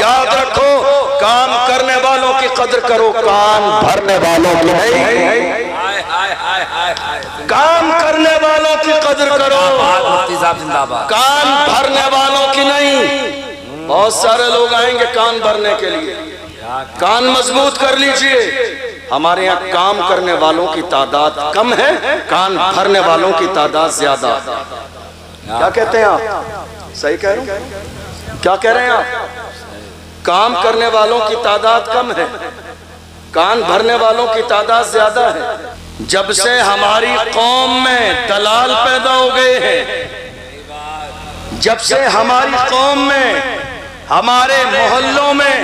याद रखो, काम करने वालों की कदर करो, कान भरने वालों की नहीं। काम करने वालों की कदर करो, कान भरने वालों की नहीं। बहुत सारे लोग आएंगे कान भरने के लिए, कान मजबूत कर लीजिए। हमारे यहाँ काम करने वालों की तादाद कम है, कान भरने वालों की तादाद ज्यादा। क्या कहते हैं आप? सही कह रहे हैं? क्या कह रहे हैं आप? काम करने वालों की तादाद कम है, कान भरने वालों की तादाद ज्यादा है। जब से हमारी कौम में दलाल पैदा हो गए हैं, जब से हमारी कौम में, हमारे मोहल्लों में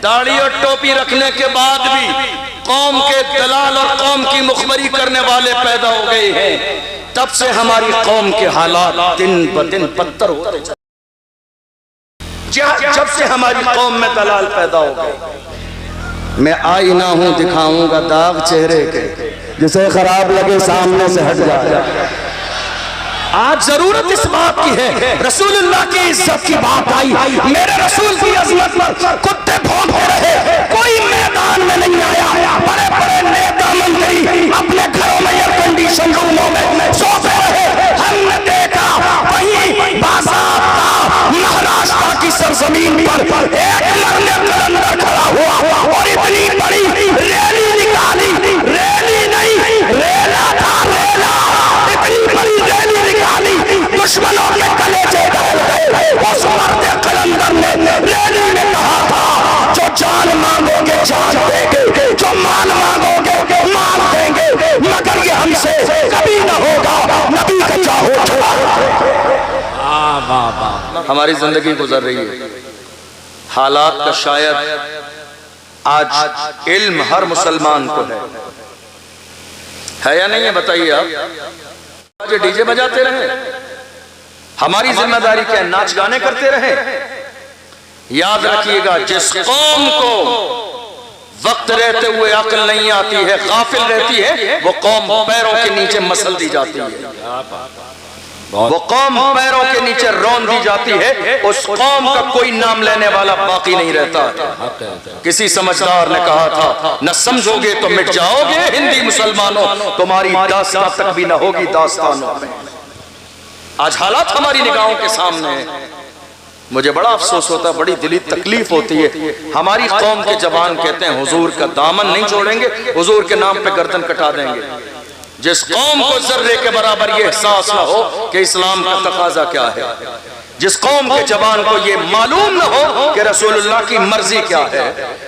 दाढ़ी और टोपी रखने के बाद भी कौम के दलाल और कौम की मुखबरी करने वाले पैदा हो गए हैं, तब से हमारी कौम के हालात दिन ब दिन बदतर होते चले। जब से हमारी कौम में दलाल पैदा हो गए। मैं आईना हूं, दिखाऊंगा दाग चेहरे के, जिसे खराब लगे सामने से हट जाए। आज जरूरत इस बात की है, रसूलुल्लाह की इज्जत की बात आई, मेरे रसूल की अज़मत पर कुत्ते भौंकते रहे, कोई मैदान में नहीं आया। बड़े बड़े नेता मंत्री अपने घरों में एयर कंडीशन रूमों में सोते रहे। हमने देखा वहीं बाज़ाब्ता महाराष्ट्र की सरजमीन पर एक मरने कलंदर खड़ा हुआ और इतनी बड़ी रैली निकाली, रैली नहीं रेला था, रेला, इतनी बड़ी रैली निकाली, दुश्मनों के कलेजे गए। उस मरने कलंदर ने रैली में कहा था, जो जान मांगोगे जान देंगे, जो माल मांगोगे माल देंगे, मगर ये हमसे कभी न होगा, नबी का चाहो। हमारी जिंदगी गुजर रही है, हालात का शायद आज इल्म हर मुसलमान को है या नहीं है? बताइए आप। जो डीजे बजाते रहे, हमारी जिम्मेदारी क्या है? नाच गाने करते रहे? याद रखिएगा, जिस कौम को वक्त रहते हुए अक्ल नहीं आती है, गाफिल रहती है, वो कौम पैरों के नीचे मसल दी जाती है, वो कौम पैरों के नीचे रौन दी जाती है। उस कौम का कोई नाम लेने वाला बाकी नहीं रहता है। किसी समझदार ने कहा था, न समझोगे तो मिट जाओगे हिंदी मुसलमानों, तुम्हारी दास्तां तक भी न होगी दास्तानों में। आज हालात हमारी निगाहों के सामने है। मुझे बड़ा अफसोस होता है, बड़ी दिली तकलीफ होती है। हमारी कौम के जवान कहते हैं हुजूर का दामन नहीं छोड़ेंगे, हुजूर के नाम पे गर्दन कटा देंगे। जिस कौम को जर्रे के बराबर ये एहसास न हो कि इस्लाम का तकाजा क्या है, जिस कौम के जवान को ये मालूम न हो कि रसूलुल्लाह की मर्जी क्या है,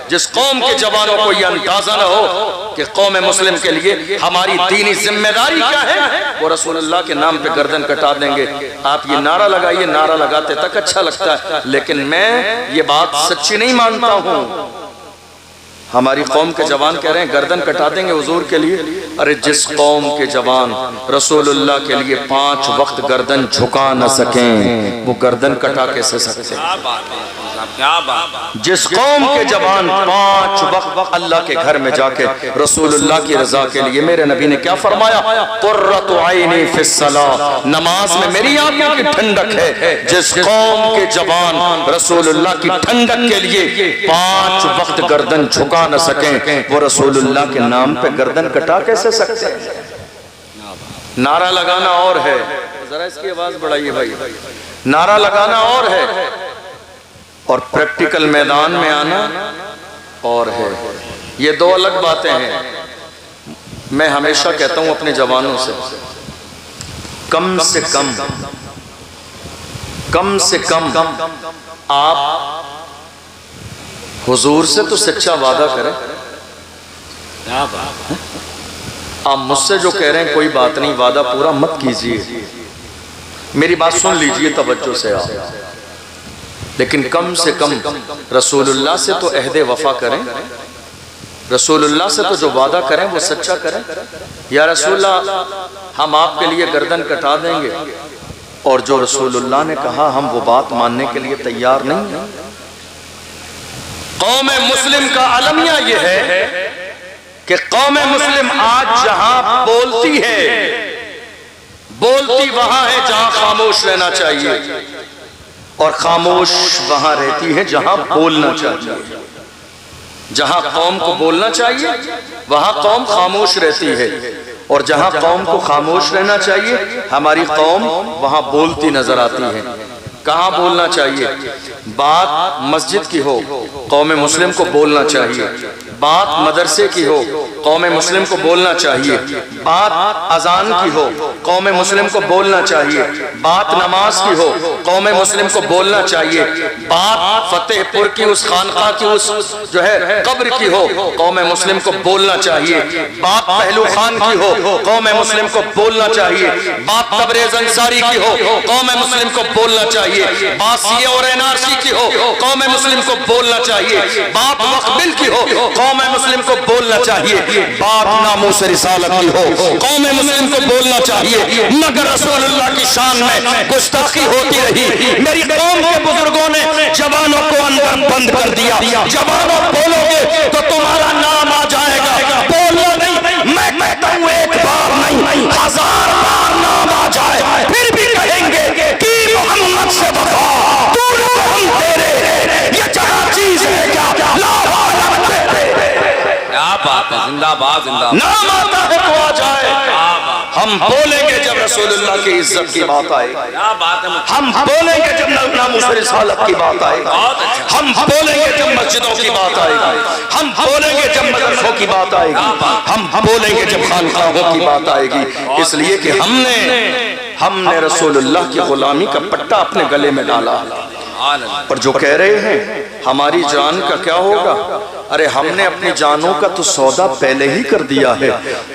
जिस कौम के जवानों को ये अंदाजा न हो कि कौम मुस्लिम के लिए हमारी दीनी जिम्मेदारी क्या है, वो रसूलुल्लाह के नाम पे गर्दन कटा देंगे। आप ये नारा लगाइए, नारा लगाते तक अच्छा लगता है, लेकिन मैं ये बात सच्ची नहीं मानता हूँ। हमारी कौम के जवान कह रहे हैं गर्दन कटा देंगे हुजूर के लिए। अरे जिस कौम के जवान रसूलुल्लाह के लिए 5 वक्त गर्दन झुका न सकें, वो गर्दन कटा कैसे सकते हैं? जिस कौम के जवान 5 वक्त अल्लाह के घर में जाके रसूलुल्लाह की रजा के लिए, मेरे नबी ने क्या फरमाया, कुर्रतु ऐनी फिस्सलाह, नमाज में मेरी आंखों की ठंडक है। जिस कौम के जवान रसूलुल्लाह की ठंडक के लिए 5 वक्त गर्दन झुका न सकें, वो रसूलुल्लाह के नाम पे गर्दन कटा कैसे सकते हैं? नारा लगाना और है, जरा इसकी आवाज बढ़ाइए भाई, नारा लगाना और है और प्रैक्टिकल मैदान में आना और है। ये 2 अलग बातें हैं। मैं हमेशा कहता हूं अपने जवानों से, कम से कम आप हुजूर से तो सच्चा वादा करें। आप मुझसे जो कह रहे हैं कोई बात नहीं, वादा पूरा मत कीजिए, मेरी बात सुन लीजिए तवज्जो से आप, लेकिन कम से कम रसूलुल्लाह से तो अहदे वफा करें, रसूलुल्लाह से तो जो वादा करें वो सच्चा करें। या रसूलुल्लाह हम आपके लिए गर्दन कटा देंगे, और जो रसूलुल्लाह ने कहा हम वो बात मानने के लिए तैयार नहीं है। कौम मुस्लिम का अलमिया ये है कि कौम मुस्लिम आज जहां बोलती है, बोलती वहां है जहां खामोश रहना चाहिए। और खामोश वहां रहती है जहां बोलना चाहिए। जहां कौम को बोलना चाहिए वहां कौम खामोश रहती है, और जहां कौम को खामोश रहना चाहिए हमारी कौम वहां बोलती नजर आती है। कहां बोलना चाहिए? बात मस्जिद की हो, कौम मुस्लिम को बोलना चाहिए। बात मदरसे की हो, कौम मुस्लिम को बोलना चाहिए। बात अजान की हो, कौम मुस्लिम को बोलना चाहिए। बात नमाज की हो, कौम मुस्लिम को बोलना चाहिए। बात फतेहपुर की उस खानका की उस जो है कब्र की हो, कौम मुस्लिम को बोलना चाहिए। बात पहलू खान की हो, कौम मुस्लिम को बोलना चाहिए। बात तबरेज़ अंसारी की हो, कौम मुस्लिम को बोलना चाहिए। बात सीए और एनआरसी की हो, कौम मुस्लिम को बोलना चाहिए। बात वक्फ बिल की हो, कौम मुस्लिम को बोलना चाहिए। बात नामूस रिसालत की हो, कौम मुस्लिम को बोलना चाहिए। मगर रसूलुल्लाह की शान में गुस्ताखी होती रही। मेरी कौम के बुजुर्गों ने जवानों को अंदर बंद कर दिया। जवानों बोलोगे तो तुम्हारा नाम आ जाएगा, बोलो नहीं। मैं कहता हूँ एक बार नहीं 1000 बार नाम आ जाए फिर भी कहेंगे कि मोहम्मद से वफा दूर हम तेरे। ये जगह चीज है क्या? बात है, जिंदाबाद जिंदाबाद। नाम आता है तो आ जाए। हम बोलेंगे जब रसूलुल्लाह की इज्जत की बात आए, हम बोलेंगे जब नामूस रिसालत की बात आएगी, हम बोलेंगे जब मस्जिदों की बात आएगी, हम बोलेंगे जब मदरसों की बात आएगी, हम बोलेंगे जब खानकाहों की बात आएगी। इसलिए कि हमने रसूलुल्लाह की गुलामी का पट्टा अपने गले में डाला। पर जो कह रहे हैं हमारी जान का क्या होगा, अरे हमने अपनी जानों का तो सौदा पहले ही कर दिया है।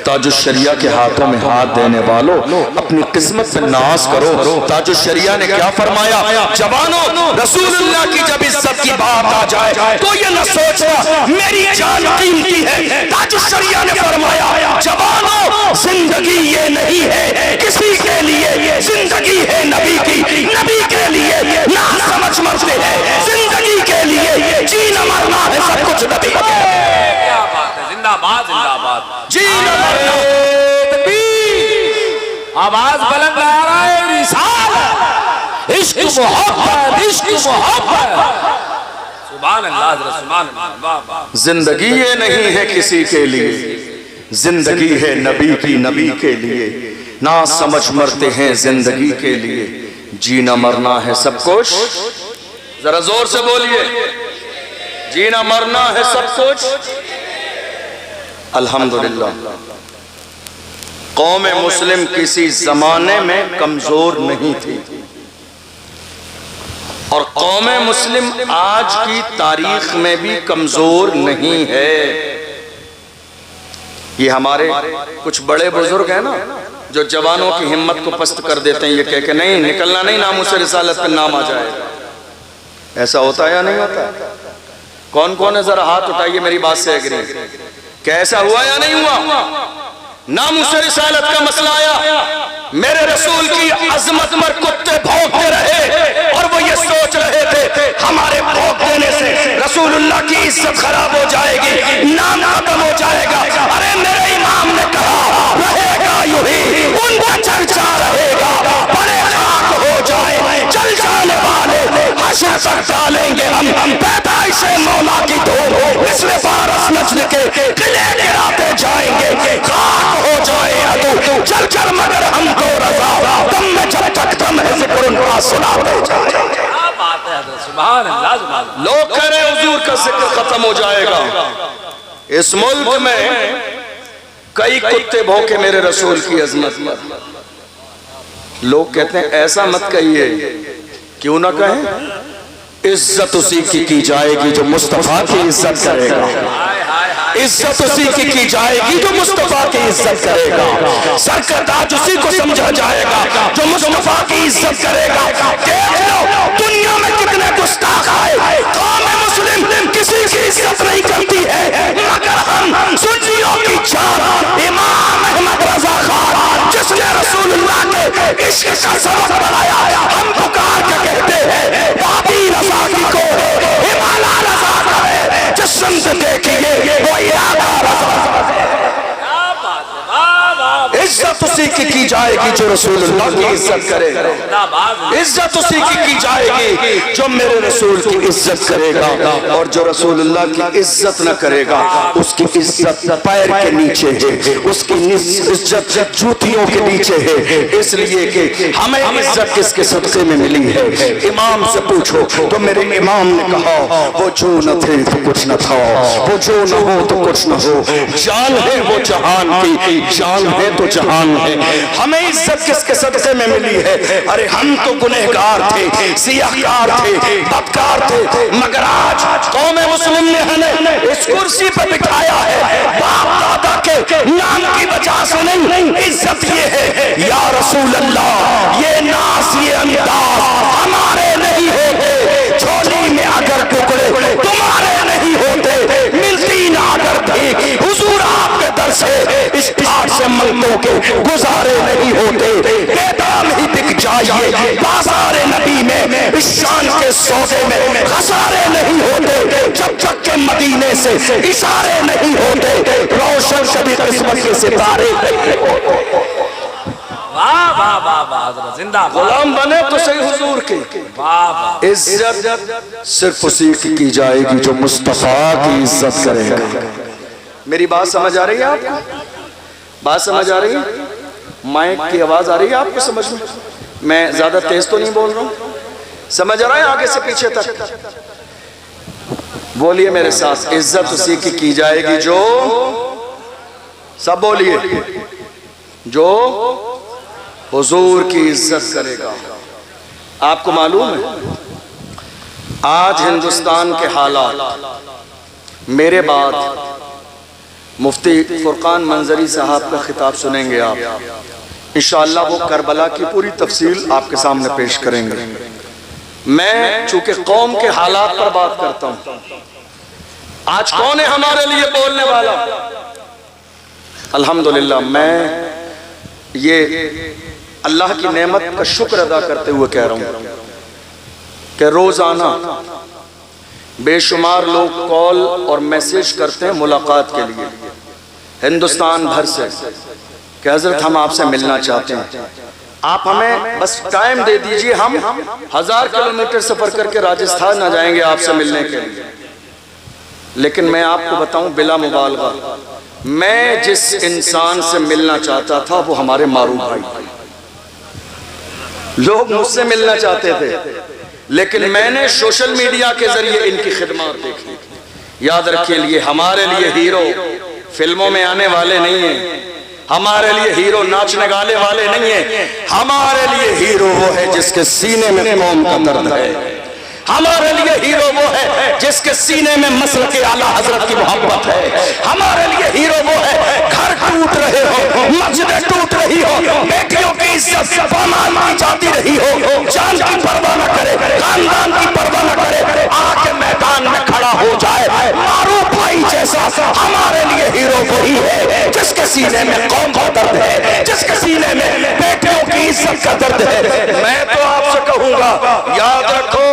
ताजुश शरिया के हाथों में हाथ देने वालों, अपनी किस्मत से नाज करो। ताजुश शरिया ने क्या फरमाया? जवानों, रसूलुल्लाह की जब इज्जत की बात आ जाए तो ये न सोचना मेरी जान कीमती है। ताजुश शरिया ने फरमाया जवानों, जिंदगी ये नहीं है किसी के लिए, जिंदगी है नबी की, नबी के लिए ना समझ मरते हैं, जिंदगी के लिए जीना मरना है सब कुछ नबी। क्या बात है, जिंदाबाद जिंदाबाद। जीना मरना आवाज बुलंद आ रहा है, रिसालत, इश्क मोहब्बत, इश्क मोहब्बत। सुभान अल्लाह, सुभान अल्लाह। जिंदगी ये नहीं है किसी के लिए, जिंदगी है नबी की, नबी के लिए ना समझ मरते हैं जिंदगी के लिए, जीना मरना है सब कुछ। जरा जोर से बोलिए, जीना मरना है सब कुछ। अल्हम्दुलिल्लाह, कौम मुस्लिम किसी जमाने में कमजोर नहीं थी, और कौम मुस्लिम आज की तारीख में भी कमजोर नहीं है। ये हमारे कुछ बड़े बुजुर्ग हैं ना, जो जवानों की हिम्मत को पस्त कर देते हैं, ये कह के नहीं निकलना नहीं, नामूस रिसालत पे नाम आ जाएगा। ऐसा होता है या नहीं होता? कौन कौन है जरा हाथ उठाइए, मेरी बात से एग्री। कैसा हुआ या नहीं हुआ? नामूस रिसालत का मसला आया, मेरे रसूल की अजमत पर कुत्ते भौंकते रहे और वो ये सोच रहे थे हमारे भौंक देने से रसूलुल्लाह की इज्जत खराब हो जाएगी, नाम खत्म हो जाएगा। अरे मेरे इमाम ने कहा रहेगा यूं ही, उनका चर्चा रहेगा, बड़े खाक हो जाए चल जाने वाले हश्र तक डालेंगे हम पैदाइश मौला की धूम, इसलिए फारस नस्ल के किले गिराते जाएंगे, खाक हो जाए अदू चल चल मगर हम तो रजा, दम में जब तक दम है जिक्र उनका सुनाते जाए। क्या बात है, सुभान अल्लाह, सुभान अल्लाह। लोग कह रहे हुजूर का जिक्र खत्म हो जाएगा। इस मुल्क में कई कुत्ते भौंके मेरे रसूल की अजमत पर। लोग कहते हैं ऐसा मत कहिए, क्यों ना कहें? इज्जत उसी की जाएगी जो मुस्तफा की इज्जत करेगा, इज्जत उसी की जाएगी जो मुस्तफा की इज्जत करेगा, सरकताज उसी को समझा जाएगा जो मुस्तफा की इज्जत करेगा। देख लो दुनिया में कितने गुस्ताख आए, कौम मुस्लिम किसी की इज्जत नहीं करती है, मगर हम सुन्नियों की जान इमाम अहमद रजा खान, जिसने रसूलुल्लाह के इश्क का सबक बनाया, हम पुकार के कहते हैं बाबी रजा की को हिमाला रजा का है, जिस शम्स देखिए वो इरादा रजा। इज्जत इज्जत उसी की जाएगी जो रसूलुल्लाह की इज्जत करेगा, इज्जत उसी की जाएगी जो मेरे रसूल की इज्जत करेगा, और जो रसूलुल्लाह की इज्जत न करेगा उसकी इज्जत पैर के नीचे है, उसकी इज्जत जूतियों के नीचे है। इसलिए कि हमें इज्जत किसके सदक़े में मिली है? इमाम से पूछो तो मेरे इमाम ने कहा वो जो न थे तो कुछ न था, वो जो न हो तो कुछ न हो, जान है वो जहान की, जान है तो जहान है। हमें इज्जत किसके सदक़े में मिली है? अरे हम तो गुनहगार थे, सियाहकार थे, बदकार थे, मगर आज कौम मुस्लिम ने हमें इस कुर्सी पर बिठाया है बाप दादा के नाम की वजह से नहीं। इज्जत ये है या रसूल अल्लाह, ये नास ये अंदाज हमारे नहीं होते, झोली में अगर टुकड़े तुम्हारे नहीं होते, मिलती ना अगर भीख हुजूर आपके दर से इस ठाट से मंगतों के गुजारे नहीं होते। बेदाम ही बिक जाइए बाज़ारे नबी में, इस शान के सौदे में खसारे नहीं होते, जब तक के मदीने से इशारे नहीं होते, रोशन कभी किस्मत के सितारे नहीं होते। वाह वाह वाह वाह, जिंदाबाद। गुलाम बने तो सही हुजूर के, इज्जत सिर्फ उसी की जाएगी जो मुस्तफा की इज्जत करेगा। मेरी बात समझ आ रही है आपको? बात समझ आ रही है? माइक की आवाज आ रही है आपको समझ में? मैं ज्यादा तेज तो नहीं बोल रहा हूँ, समझ आ रहा है आगे से पीछे तक? बोलिए मेरे साथ, इज्जत उसी की जाएगी जो, सब बोलिए, जो हुजूर की इज्जत करेगा। आपको मालूम है आज हिंदुस्तान के हालात, मेरे बाद मुफ्ती फुरकान मंजरी साहब का खिताब सुनेंगे आप, इंशाअल्लाह वो करबला की पूरी तफसील आपके सामने पेश करेंगे। मैं चूंकि कौम के हालात पर बात करता हूँ, आज कौन है हमारे लिए बोलने वाला? अल्हम्दुलिल्लाह, मैं ये अल्लाह की नेमत का शुक्र अदा करते हुए कह रहा हूँ कि रोजाना बेशुमार लोग कॉल और मैसेज करते हैं मुलाकात के लिए हिंदुस्तान भर से कि हजरत हम आपसे मिलना चाहते हैं, आप हमें बस टाइम दे दीजिए, हम 1000 किलोमीटर सफर करके राजस्थान आ जाएंगे आपसे मिलने के लिए। लेकिन मैं आपको बताऊं बिला मुबालगा, मैं जिस इंसान से मिलना चाहता था वो हमारे मारूफ भाई, लोग मुझसे मिलना चाहते थे, लेकिन मैंने सोशल मीडिया के जरिए इनकी खिदमत देखी। याद रखिए, लिए हमारे लिए हीरो फिल्मों में आने वाले नहीं है, हमारे लिए हीरो नाचने गाने वाले नहीं है, हमारे लिए हीरो वो है जिसके सीने में कौम का दर्द है, हमारे लिए हीरो वो है जिसके सीने में मसल के आला हजरत की मोहब्बत है, हमारे लिए हीरो वो है घर टूट रहे हो, मस्जिदें टूट रही हो, बेटियों की इज्जत पामाल की जाती रही हो, जान की परवाह न करे, खानदान की परवाह न करे, आके मैदान में खड़ा हो जाए मारूफ भाई जैसा, हमारे लिए हीरो वही है जिसके सीने में कौम का दर्द है, जिसके सीने में बेटियों की इज्जत का दर्द है। मैं तो आपसे कहूंगा, याद रखो,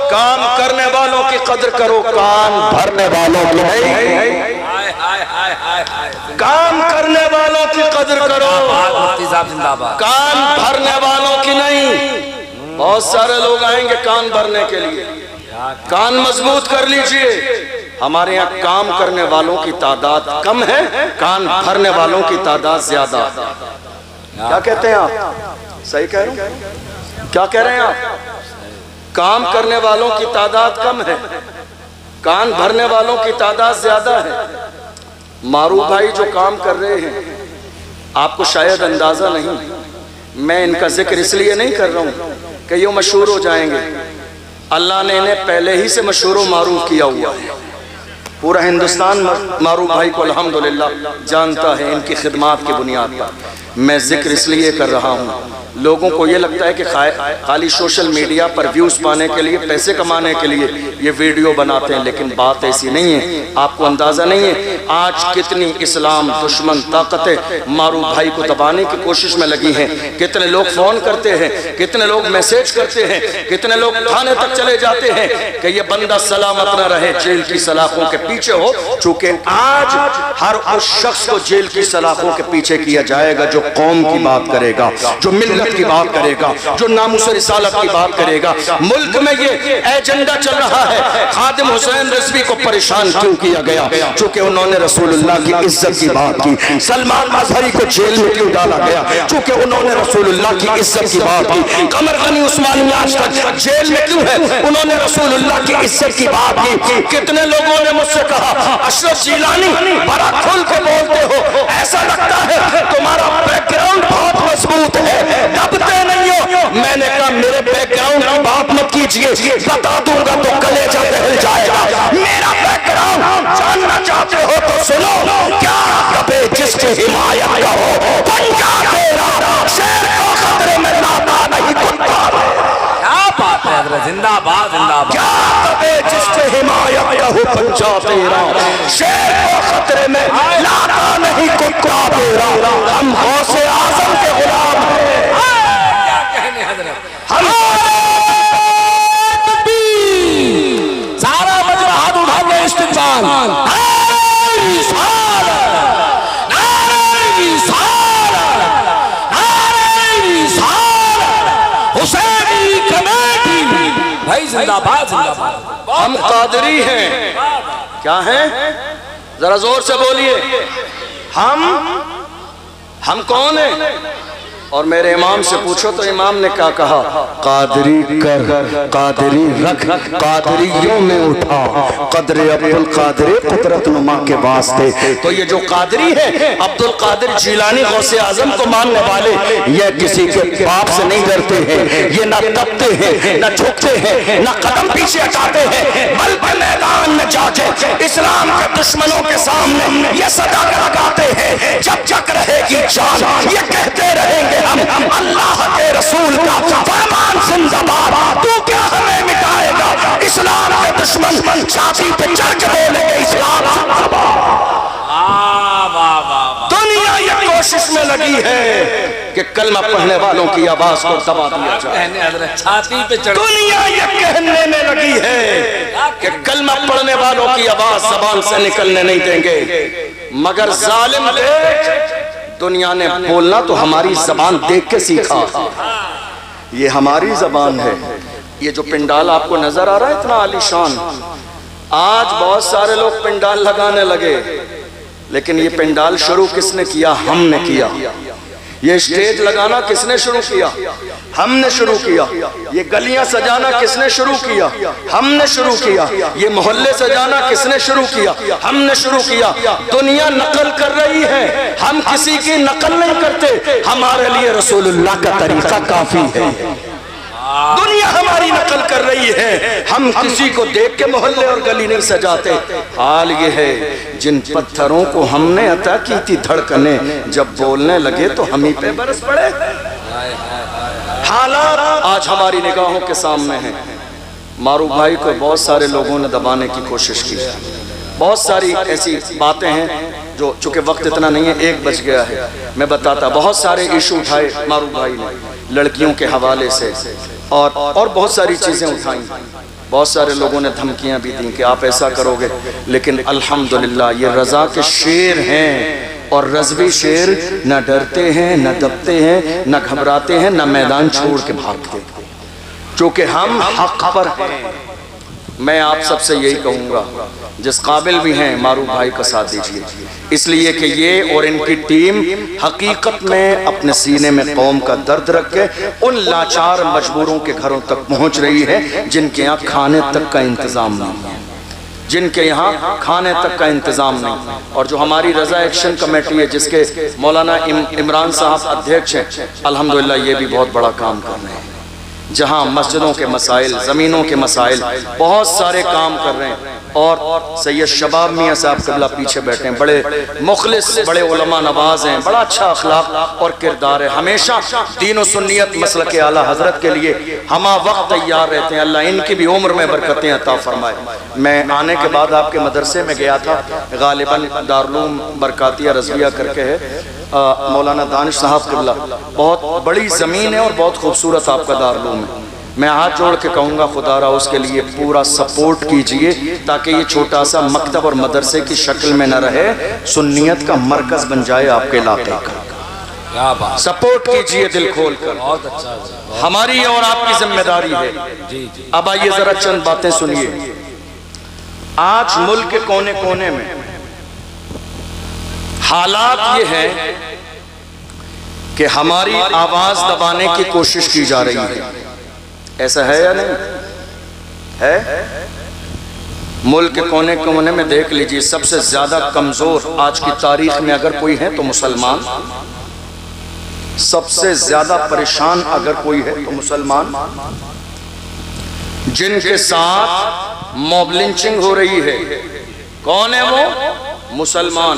काम करने वालों की कदर करो, कान भरने वालों की नहीं। काम करने वालों की कदर करो, कान भरने वालों की नहीं। बहुत सारे लोग आएंगे कान भरने के लिए, कान मजबूत कर लीजिए। हमारे यहाँ काम करने वालों की तादाद कम है, कान भरने वालों की तादाद ज्यादा। क्या कहते हैं आप? सही कह रहे हैं? क्या कह रहे हैं आप? काम करने वालों की तादाद कम है, कान भरने वालों की तादाद ज्यादा है। मारूफ भाई जो काम कर रहे हैं, आपको शायद अंदाजा नहीं, मैं इनका जिक्र इसलिए नहीं कर रहा हूँ कि ये मशहूर हो जाएंगे, अल्लाह ने इन्हें पहले ही से मशहूर व मारूफ किया हुआ है। पूरा हिंदुस्तान मारूफ भाई को अल्हम्दुलिल्लाह जानता है इनकी खिदमत की बुनियाद पर। मैं जिक्र इसलिए कर रहा हूँ, लोगों को ये लगता है कि खाली सोशल मीडिया पर व्यूज पाने के लिए, पैसे कमाने के लिए ये वीडियो बनाते हैं, लेकिन बात ऐसी नहीं है। आपको अंदाजा नहीं है आज कितनी इस्लाम दुश्मन ताकतें मारूफ भाई को दबाने की कोशिश में लगी हैं। कितने लोग फोन करते हैं, कितने लोग मैसेज करते हैं, कितने लोग थाने तक चले जाते हैं कि ये बंदा सलामत न रहे, जेल की सलाखों के पीछे हो। चूंकि आज हर उस शख्स को जेल की सलाखों के पीछे किया जाएगा जो कौम की बात करेगा, जो मिल्लत की बात करेगा, जो नामुस रिसालत की बात करेगा। मुल्क में ये एजेंडा चल रहा है, खादिम हुसैन रिजवी को परेशान क्यों किया गया? चूंकि उन्होंने रसूलुल्लाह की इज्जत की बात की। सलमान अजहरी को जेल में क्यों डाला गया? चूंकि उन्होंने रसूलुल्लाह की इज्जत की बात की। कमर गनी उस्मानी आज तक जेल में क्यों है? उन्होंने रसूलुल्लाह की इज्जत की बात की। कितने लोगों ने मुझसे कहा, अशरफ जिलानी बड़ा खुल के बोलते हो, ऐसा लगता है तुम्हारा बैकग्राउंड बहुत मजबूत है, दबते नहीं हो। मैंने कहा मेरे बैकग्राउंड की बात मत कीजिए, बता दूंगा तो कलेजा दहल जाएगा। मेरा बैकग्राउंड जानना चाहते हो तो सुनो। क्या कभी जिसकी हिमायत का हो पंजा तेरा, शेर को खतरे में लाता नहीं कुत्ता। क्या बात है हजरत, जिंदाबाद जिंदाबाद। क्या कभी जिसकी हिमायत का हो पंजा तेरा, शेर को खतरे में लाता नहीं कुत्ता तेरा। हम गौसे आजम के गुलाम हैं। क्या कहने हजरत, सारा मजरा हाथ उठा के इस्तिक़बाल। हुसैनी कमेटी भाई जिंदाबाद जिंदाबाद। हम कादरी हैं। क्या हैं? जरा जोर से बोलिए। हम कौन हैं? और मेरे इमाम से पूछो तो इमाम ने क्या कहा? कादरी कर, कादरी रख, कादरियों में उठा, कदरे अब्दुल कादरी कुदरत नुमा के वास्ते। तो ये जो कादरी है, अब्दुल कादिर जिलानी गौसे आजम को मानने वाले, ये किसी के बाप से नहीं डरते हैं, ये ना दबते हैं, ना झुकते हैं, ना कदम पीछे हटाते हैं, बल्कि मैदान में जाके इस्लाम के दुश्मनों के सामने ये सदा लगाते हैं, जब तक रहेगी जान ये कहते रहेंगे हम अल्लाह के रसूल का फरमान जिंदाबाद। तू क्या हमें मिटाएगा? इस्लाम के दुश्मन छाती पे चढ़ के बोलेंगे इस्लाम जिंदाबाद। दुनिया ये कोशिश में लगी है कि कलमा पढ़ने वालों की आवाज को दबा दिया जाए। छाती पे चढ़, दुनिया ये कहने में लगी है कि कलमा पढ़ने वालों की आवाज जबान से निकलने नहीं देंगे। मगर जालिम देख, दुनिया ने बोलना तो हमारी जबान देख के सीखा। ये हमारी जबान है। ये जो पिंडाल आपको नजर आ रहा है इतना आलीशान, आज बहुत सारे लोग पिंडाल लगाने लगे, लेकिन ये पिंडाल शुरू किसने किया? हमने किया। ये स्टेज लगाना किसने शुरू किया? हमने शुरू किया। ये गलियां सजाना किसने शुरू किया? हमने शुरू किया। ये मोहल्ले सजाना किसने शुरू किया? हमने शुरू किया। दुनिया नकल कर रही है, हम किसी की नकल नहीं करते। हमारे लिए रसूलुल्लाह का तरीका काफी है। दुनिया हमारी नकल कर रही है, हम किसी को देख के मोहल्ले और गली नहीं सजाते। हाल ये है, जिन पत्थरों को हमने अता की थी धड़कने, जब बोलने लगे तो हम ही पे बरस पड़े। हालात आज हमारी निगाहों के सामने हैं। मारूफ भाई को बहुत सारे लोगों ने दबाने की कोशिश की। बहुत सारी ऐसी बातें हैं जो, चूंकि वक्त इतना नहीं है, 1 बज गया है, मैं बताता। बहुत सारे इशू उठाए मारूफ भाई ने, लड़कियों के हवाले से और बहुत सारी चीज़ें उठाई। बहुत सारे लोगों ने धमकियां भी दी कि आप ऐसा करोगे, लेकिन अल्हम्दुलिल्लाह ये रज़ा के शेर हैं। और रज़वी शेर न डरते हैं, न दबते हैं, न घबराते हैं, न मैदान छोड़ के भागते। चूँकि हम हक पर हैं। मैं आप सबसे यही कहूँगा, जिस काबिल भी हैं मारूफ भाई का साथ दीजिए, इसलिए कि ये और इनकी टीम हकीकत में अपने सीने में कौम का दर्द रख के उन लाचार मजबूरों के घरों तक पहुँच रही है जिनके यहाँ खाने तक का इंतज़ाम नहीं है, जिनके यहाँ खाने तक का इंतज़ाम नहीं। और जो हमारी रज़ा एक्शन कमेटी है, जिसके मौलाना इमरान साहब अध्यक्ष हैं, अल्हम्दुलिल्लाह ये भी बहुत बड़ा काम कर रहे हैं। जहाँ मस्जिदों के मसाइल, ज़मीनों के मसाइल, बहुत सारे काम कर रहे हैं। और सैयद शबाब मियाँ साहब क़िबला पीछे बैठे हैं, बड़े मुखलिस, बड़े उलमा नवाज हैं, बड़ा अच्छा अखलाक और किरदार है। हमेशा दीन व सुन्नियत मसलक आला हजरत के लिए हमा वक्त तैयार रहते हैं। अल्लाह इनकी भी उम्र में बरकतें अता फरमाए। मैं आने के बाद आपके मदरसे में गया था, गालिबन दारुल बरकातिया रज़विया करके है, मौलाना दानिश साहब क़िबला, बहुत बड़ी ज़मीन है और बहुत खूबसूरत आपका दारुल है। मैं हाथ जोड़ के कहूँगा खुदारा उसके लिए पूरा सपोर्ट कीजिए ताकि ये छोटा सा मकतब और मदरसे की शक्ल में न रहे, सुन्नियत का मरकज़ बन जाए आपके इलाके का। सपोर्ट कीजिए दिल खोल कर, बहुत अच्छा, हमारी और आपकी जिम्मेदारी है। जी जी। अब आइए जरा चंद बातें सुनिए। आज मुल्क के कोने कोने में हालात ये है कि हमारी आवाज दबाने की कोशिश की जा रही है। ऐसा है या नहीं है? मुल्क के कोने कोने में देख लीजिए, सबसे ज्यादा कमजोर आज की तारीख में अगर कोई है तो मुसलमान, सबसे ज्यादा परेशान अगर कोई है तो मुसलमान, जिनके साथ मॉब लिंचिंग हो रही है। कौन है वो? मुसलमान।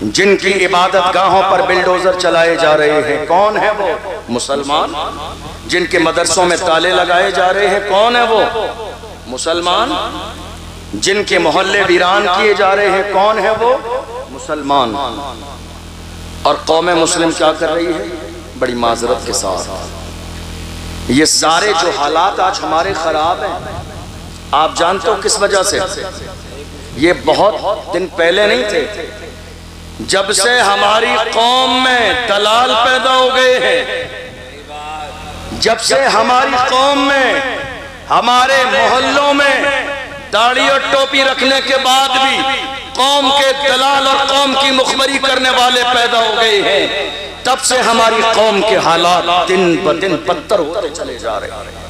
जिनकी इबादत गाहों पर बिल्डोजर चलाए जा रहे हैं, कौन है वो? मुसलमान। जिनके मदरसों में ताले लगाए जा रहे हैं, कौन है वो? मुसलमान। जिनके मोहल्ले वीरान किए जा रहे हैं, कौन है वो? मुसलमान। और कौम मुस्लिम क्या कर रही है? बड़ी माजरत के साथ ये सारे जो हालात आज हमारे खराब हैं, आप जानते हो किस वजह से? ये बहुत दिन पहले नहीं थे, जब से हमारी कौम में दलाल पैदा हो गए हैं, जब से हमारी कौम में, हमारे मोहल्लों में दाढ़ी और टोपी रखने के बाद भी कौम के दलाल और कौम की मुखबरी करने वाले पैदा हो गए हैं, तब से हमारी कौम के हालात दिन ब दिन बदतर होते चले जा रहे हैं।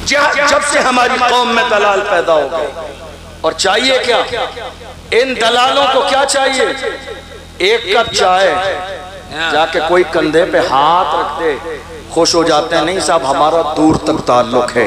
जब से हमारी कौम में दलाल पैदा हो गए, और चाहिए क्या इन दलालों को? क्या चाहिए? एक कप चाय, जाके कोई कंधे पे हाथ रख दे, खुश हो जाते हैं। नहीं साहब, हमारा दूर तक ताल्लुक है।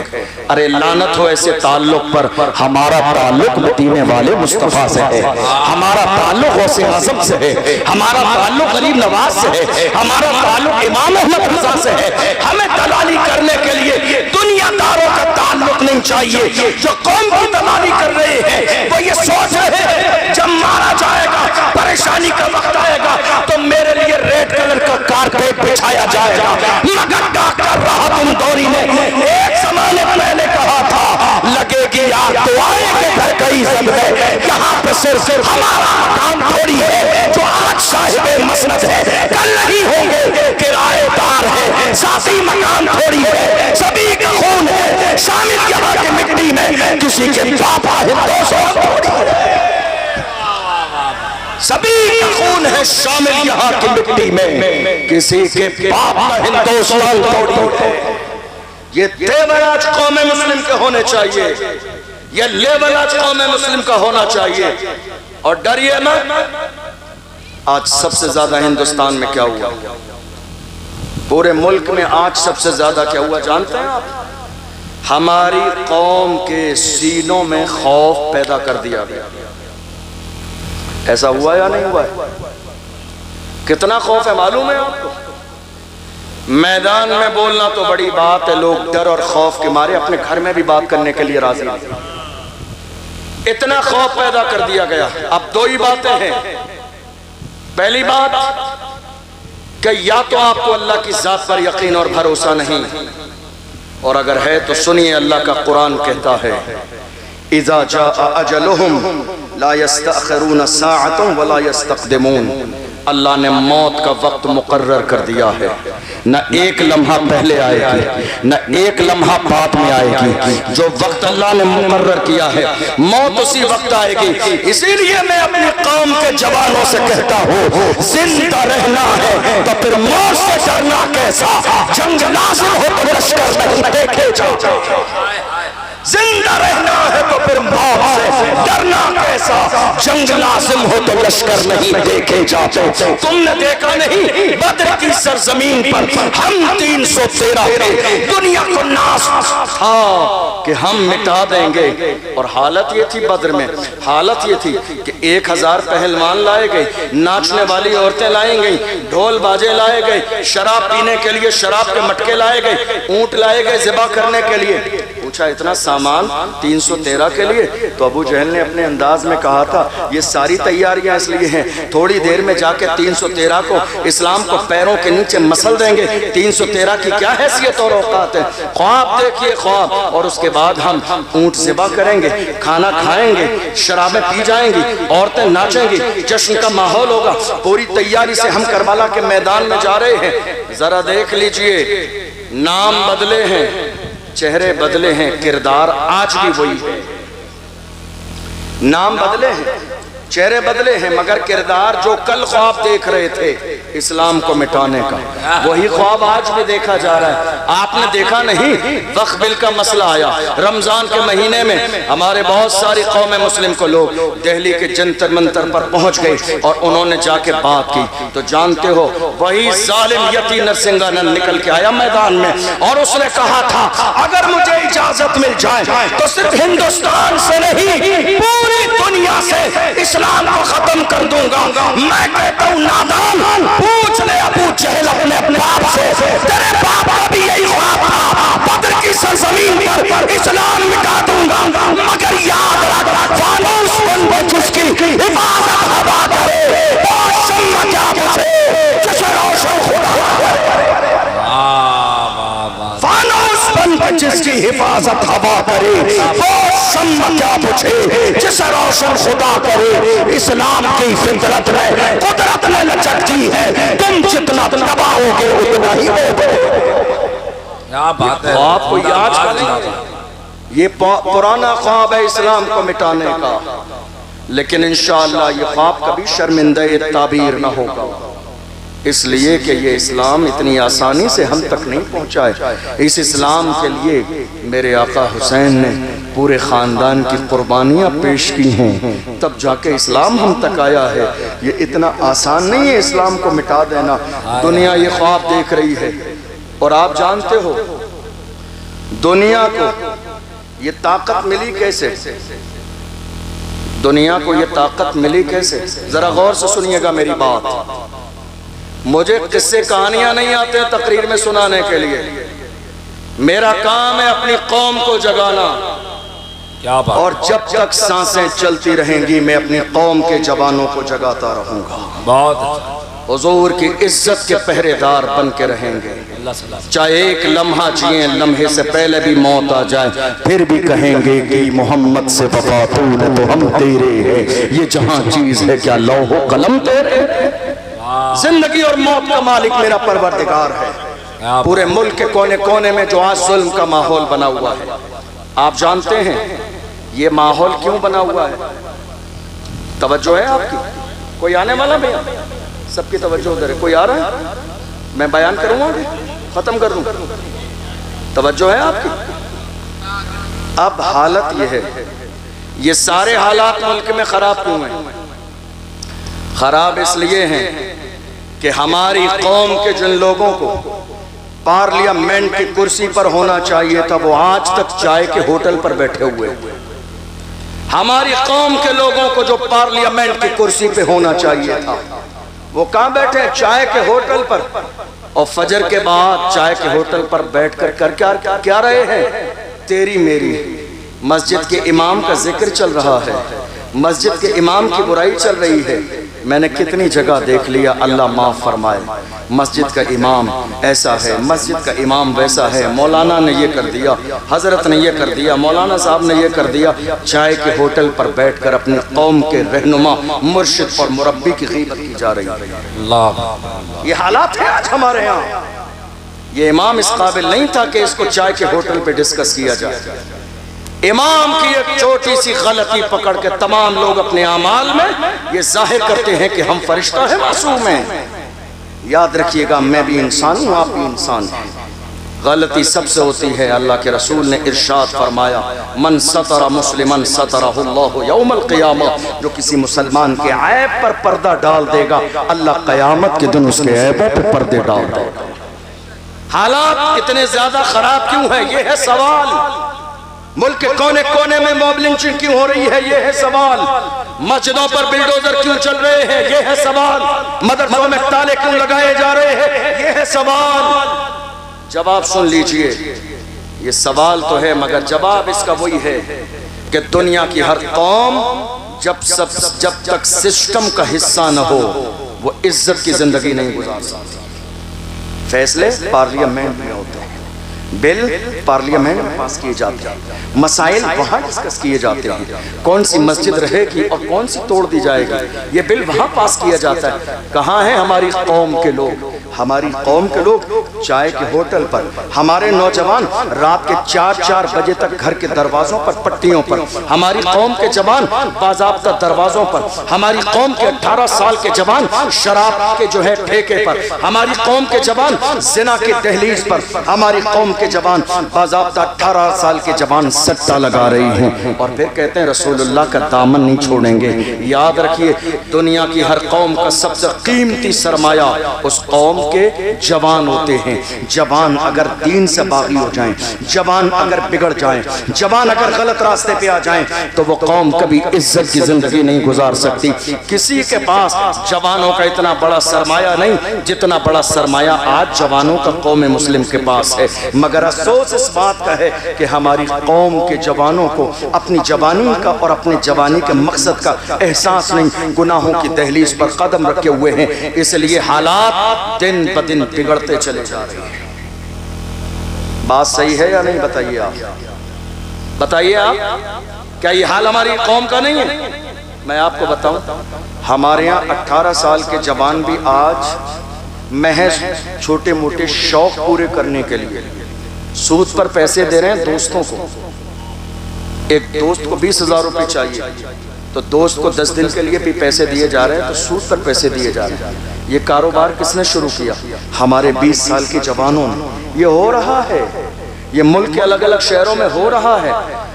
अरे लानत हो ऐसे ताल्लुक पर। हमारा ताल्लुक मदीने वाले मुस्तफा से है, हमारा ताल्लुक गौसे आज़म से है, हमारा ताल्लुक गरीब नवाज से है, हमारा ताल्लुक इमाम अहमद रज़ा से है। हमें दलाली करने के लिए दुनियादारों का ताल्लुक नहीं चाहिए। जो कौम की दलाली कर रहे हैं वो ये सोच रहे हैं जब मारा जाएगा, परेशानी का वक्त आएगा तो मेरे लिए रेड कलर का कारपेट बिछाया जाएगा। मगर डॉक्टर राहत दौरी ने एक ज़माने पहले कहा था, लगेगी आग तो आएंगे घर कई सब है, यहाँ पे सिर्फ हमारा मकान थोड़ी है जो आज साहिब मसनद है, कल नहीं होंगे किराएदार है, साथी मकान थोड़ी है, सभी का खून है शामिल यहाँ की मिट्टी में, किसी के पापा हिंदुस्तान, सभी का खून है शामिल यहाँ की मिट्टी में, किसी के बाप का हिंदुस्तान थोड़ी है। ये तेवर आज कौम मुस्लिम के होने चाहिए, ये लेवल आज कौम मुस्लिम का होना चाहिए। और डरिए मत। आज सबसे ज्यादा हिंदुस्तान में क्या हुआ? पूरे मुल्क में आज सबसे ज्यादा क्या हुआ जानते हैं आप? हमारी कौम के सीनों में खौफ पैदा कर दिया गया। ऐसा हुआ या नहीं हुआ? कितना खौफ है मालूम है आपको? मैदान में बोलना तो बड़ी बात है, लोग डर और खौफ के मारे अपने घर में भी बात करने के लिए राजी नहीं। इतना खौफ पैदा कर दिया गया। अब दो ही बातें हैं। पहली बात कि या तो आपको अल्लाह की जात पर यकीन और भरोसा नहीं, और अगर है तो सुनिए, अल्लाह का कुरान कहता है, इज़ा जाअ अजलुहुम ला यस्तअखिरून साअतन वला यस्तक़दिमून। अल्लाह ने मौत का वक्त मुकर्रर कर दिया है, न एक लम्हा पहले आएगी न एक लम्हा बाद में आएगी। जो वक्त अल्लाह ने मुकर्रर किया है मौत उसी वक्त आएगी। इसीलिए मैं अपनी कौम के जवानों से कहता हूँ, जिंदा रहना है तो फिर मौत से डरना कैसा? जंग नाज़िल हो तो लश्कर नहीं देखे जाओ। जिंदा रहना है तो फिर मौत से डरना कैसा, जंग लाजिम हो तो लश्कर नहीं देखे जाते। तुमने देखा नहीं बद्र की सरजमीन पर हम 313 थे, दुनिया को नाश था कि हम मिटा देंगे। और हालत ये थी बद्र में, हालत ये थी कि 1000 पहलवान लाए गए, नाचने वाली औरतें लाई गई, ढोल बाजे लाए गए, शराब पीने के लिए शराब के मटके लाए गए, ऊंट लाए गए ज़िबा करने के लिए। पूछा इतना सामान 313 के लिए? तो अबू जहल ने अपने अंदाज में कहा था ये सारी तैयारियां इसलिए हैं, थोड़ी देर में जाके 313 को इस्लाम को पैरों के नीचे मसल देंगे। 313 की क्या हैसियत और औकात है। ख्वाब देखिए ख्वाब, और उसके बाद हम ऊंट ज़िबा करेंगे, खाना खाएंगे, शराबें पी जाएंगी, औरतें नाचेंगी, जश्न का माहौल होगा। पूरी तैयारी से हम करबला के मैदान में जा रहे हैं। जरा देख लीजिए, नाम बदले हैं, चेहरे बदले हैं, किरदार आज भी वही है। नाम बदले हैं, चेहरे बदले हैं, मगर किरदार जो कल ख्वाब देख रहे थे इस्लाम को मिटाने का, वही ख्वाब आज भी देखा जा रहा है। आपने देखा नहीं, वक्फ बिल का मसला आया, रमजान के महीने में हमारे बहुत सारी कौम मुस्लिम को लोग दिल्ली के जंतर मंतर पर पहुंच गए और उन्होंने जाके बात की। तो जानते हो वही जालिम यती नरसिंहानंद निकल के आया मैदान में और उसने कहा था अगर मुझे इजाजत मिल जाए तो सिर्फ हिंदुस्तान से नहीं पूरी दुनिया से इस्लाम को खत्म कर दूंगा। मैं कहता हूं नादान, पूछ ले अबू जहल अपने बाप से, तेरे बाप का भी यही ख्वाब था, बद्र की सरजमीन पर इस्लाम मिटा दूंगा। मगर याद रख, फानूस बन जिसकी हिफाजत हवा करे, वो शम्मा क्या पूछे जिसे रोशन खुदा करे। फानूस बन जिसकी हिफाजत हवा करे, वो शम्मा क्या पूछे जिसे रोशन खुदा करे। इस्लाम की फितरत में कुदरत ने लचकती है, तुम जितना दबाओगे उतना ही क्या बात है। ख्वाब को याद करें, ये पुराना ख्वाब है इस्लाम को मिटाने का, लेकिन इंशाअल्लाह ये ख्वाब कभी शर्मिंदा ताबीर न होगा, इसलिए कि ये इस्लाम इतनी आसानी से हम तक नहीं पहुंचा है। इस इस्लाम के लिए मेरे आका हुसैन ने पूरे ख़ानदान की कुर्बानियाँ पेश की हैं, तब जाके इस्लाम हम तक आया है। ये इतना आसान नहीं है इस्लाम को मिटा देना। दुनिया ये ख्वाब देख रही है, और आप जानते हो दुनिया को ये ताकत मिली कैसे, दुनिया को ये ताकत मिली कैसे? ज़रा गौर से सुनिएगा मेरी बात। मुझे किस्से कहानियां नहीं आते तकरीर में सुनाने के लिए, मेरा काम है अपनी कौम को जगाना। क्या बात। और जब तक सांसें चलती रहेंगी मैं अपनी कौम के जवानों को जगाता रहूंगा। बहुत हुजूर की इज्जत के पहरेदार बन के रहेंगे, चाहे एक लम्हा जिए, लम्हे से पहले भी मौत आ जाए फिर भी कहेंगे कि मोहम्मद से वफा तूने तो हम तेरे हैं। ये जहां चीज है क्या लौहो कलम तेरे, जिंदगी और मौत का मालिक मेरा परवरदिगार है। पूरे मुल्क के कोने कोने में जो आज जुल्म का माहौल बना हुआ है, आप जानते हैं ये माहौल क्यों बना हुआ है? तवज्जो है आपकी? कोई आने वाला भैया? सबकी तवज्जो उधर है। कोई आ रहा है? मैं बयान करूंगा, खत्म कर दूं। तवज्जो है आपकी? अब हालत ये है, ये सारे हालात मुल्क में खराब क्यों हैं? खराब इसलिए हैं कि हमारी कौम के जिन लोगों को पार्लियामेंट की कुर्सी पर होना चाहिए था वो आज तक चाय के होटल पर बैठे हुए। हमारी कौम के लोगों को जो पार्लियामेंट की कुर्सी पे होना चाहिए था वो कहाँ बैठे? चाय के होटल पर। और फजर के बाद चाय के होटल पर बैठकर कर क्या रहे हैं? तेरी मेरी मस्जिद के इमाम का जिक्र चल रहा है, मस्जिद के इमाम की बुराई चल रही है। मैंने कितनी जगह देख लिया, अल्लाह माफ़ फरमाए, मस्जिद का इमाम ऐसा है, मस्जिद का इमाम वैसा है, मौलाना ने ये कर दिया, हज़रत ने ये कर दिया, मौलाना साहब ने ये कर दिया। चाय के होटल पर बैठकर अपनी कौम के रहनुमा, मुर्शिद और मुरब्बी की ग़ीबत की जा रही है। ये हालात है आज हमारे यहाँ। ये इमाम इस काबिल नहीं था कि इसको चाय के होटल पर डिस्कस किया जाए। इमाम की एक छोटी सी गलती पकड़ के तमाम लोग अपने आमाल में ये जाहिर करते हैं कि हम फरिश्ता है, मासूम हैं। याद रखिएगा, मैं भी इंसान हूँ, आप भी इंसान हैं। गलती सबसे होती है। अल्लाह के रसूल ने इरशाद फरमाया, मन सतरा मुस्लिमन सतरहुल्लाहु यौमल क़ियामह, जो किसी मुसलमान के ऐब पर पर्दा डाल देगा, अल्लाह क़यामत के दिन उसके ऐबों पर पर्दे डाल देगा। हालात इतने ज्यादा खराब क्यों है, ये है सवाल। मुल्क के कोने कोने में मॉब लिंचिंग क्यों हो रही है, ये है सवाल। मस्जिदों पर बिल्डोजर क्यों चल रहे हैं, ये है सवाल। मदरसों में ताले क्यों लगाए जा रहे हैं, ये है सवाल। जवाब सुन लीजिए, ये सवाल तो है मगर जवाब इसका वही है कि दुनिया की हर कौम जब तक सिस्टम का हिस्सा न हो वो इज्जत की जिंदगी नहीं गुजार सकती। फैसले पार्लियामेंट में होते हैं, बिल पार्लियामेंट में पास किए जाते हैं, मसाइल वहाँ डिस्कस किए जाते हैं, कौन सी मस्जिद रहेगी और कौन सी तोड़ दी जाएगी, ये बिल वहाँ पास किया जाता है। कहाँ है हमारी कौम के लोग? हमारी कौम के लोग चाय के होटल पर, हमारे नौजवान रात के 4-4 बजे तक घर के दरवाजों पर पट्टियों पर, हमारी कौम के जवान बाज़ाब्ता दरवाजों पर, हमारी कौम के 18 साल के जवान शराब के जो है ठेके पर, हमारी कौम के जवान जिना के दहलीज पर, हमारी कौम के जवान बाज़ाब्ता 18 साल के जवान सट्टा लगा रही हैं और फिर कहते हैं रसूलुल्लाह का दामन नहीं छोड़ेंगे। याद रखिए, दुनिया की हर कौम का सबसे कीमती सरमाया उस कौम के जवान होते हैं। जवान अगर दीन से बागी हो जाएं, जवान अगर बिगड़ जाएं, जवान अगर गलत रास्ते पे आ जाएं, तो वो कौम कभी इज्जत की जिंदगी नहीं गुजार सकती। किसी के पास जवानों का इतना बड़ा सरमाया नहीं जितना बड़ा सरमाया आज जवानों का कौम मुस्लिम के पास है। मगर अफसोस इस बात का है कि हमारी कौम के जवानों को अपनी जवानी का और अपने जवानी के मकसद का एहसास नहीं, गुनाहों की दहलीज पर कदम रखे हुए हैं। इसलिए हालात दिन ब दिन बिगड़ते चले जा रहे हैं। बात सही है या नहीं, बताइए आप, बताइए आप, क्या ये हाल हमारी कौम का नहीं है? मैं आपको बताऊं, हमारे यहाँ 18 साल के जवान भी आज महज छोटे मोटे शौक पूरे करने के लिए सूद पर पैसे दे रहे हैं दोस्तों को। एक दोस्त को 20,000 रुपये चाहिए तो दोस्त को 10 दिन के लिए भी पैसे दिए जा रहे हैं, तो सूद पर पैसे दिए जा रहे हैं। ये कारोबार किसने शुरू किया? हमारे 20 साल के जवानों ने। ये हो रहा है, ये मुल्क के अलग अलग शहरों में हो रहा है।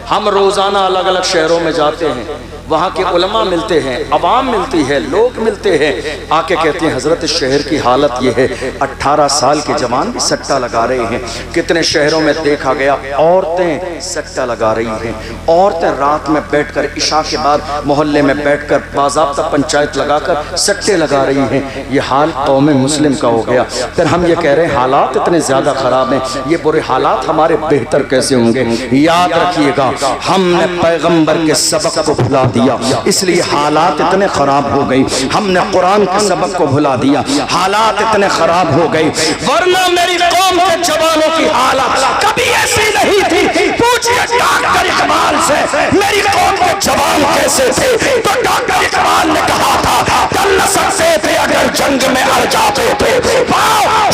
हम रोजाना अलग अलग शहरों में जाते हैं, वहाँ के उलमा मिलते हैं, अवाम मिलती है, लोग मिलते हैं, आके कहते हैं हजरत शहर की हालत ये है, 18 साल के जवान भी सट्टा लगा रहे हैं। कितने शहरों में देखा गया औरतें सट्टा लगा रही हैं, औरतें रात में बैठकर इशा के बाद मोहल्ले में बैठकर बाज़ाब्ता पंचायत लगाकर सट्टे लगा रही हैं। ये हाल कौम मुस्लिम का हो गया। फिर हम ये कह रहे हैं हालात इतने ज़्यादा ख़राब हैं, ये बुरे हालात हमारे बेहतर कैसे होंगे? याद रखिएगा, हमने पैगंबर के सबक को भुला दिया, इसलिए हालात इतने खराब हो गई। हमने कुरान के सबक को भुला दिया, हालात इतने खराब हो गई। वरना मेरी कौम के जवानों की हालत कभी ऐसी नहीं थी। पूछिए डॉक्टर इकबाल से मेरी कौम के जवान कैसे थे, तो डॉक्टर इकबाल ने कहा था चल न सकते थे अगर जंग में अड़ जाते थे,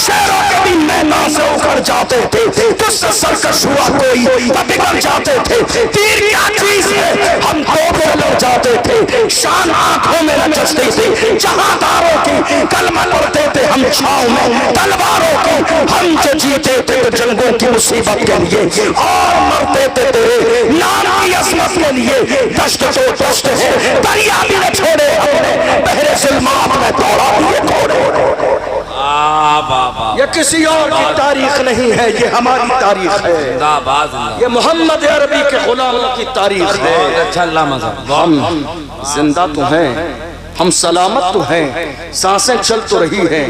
शेरों के भी मैदान से उखड़ जाते थे, तुझसे सरकश हुआ कोई तो बिगड़ जाते थे। तीर क्या चीज है, हम तोपे लड़ जाते थे, शान आंखों में रचते थे, जहादारों की कलमा पढ़ते थे हम छाव में तलवारों की। हम जो जीते थे तो जंगों की मुसीबत के लिए और मरते थे तेरे नाम की असमत के लिए। दश्त तो दश्त है, दरिया भी न छोड़े हमने, बहरे जुल्मात में दौड़ा दिए घोड़े। ये किसी और की तारीख नहीं है, ये हमारी तारीख है, ये मोहम्मद अरबी के गुलामों की तारीख है। हम जिंदा तो हैं, हम सलामत तो हैं, सांसें चल तो रही हैं,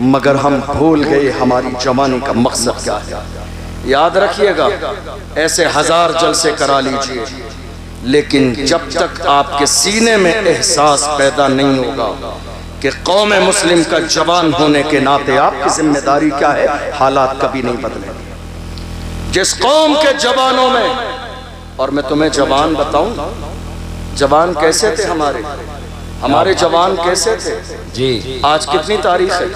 मगर हम भूल गए हमारी जवानी का मकसद क्या है। याद रखिएगा, ऐसे 1000 जलसे करा लीजिए, लेकिन जब तक आपके सीने में एहसास पैदा नहीं होगा कि कौम मुस्लिम का जवान होने के नाते आपकी जिम्मेदारी क्या है, हालात कभी नहीं बदलेंगे। जिस कौम के जवानों में, और मैं तुम्हें जवान बताऊं, जवान कैसे थे हमारे जवान कैसे थे जी, आज कितनी तारीख है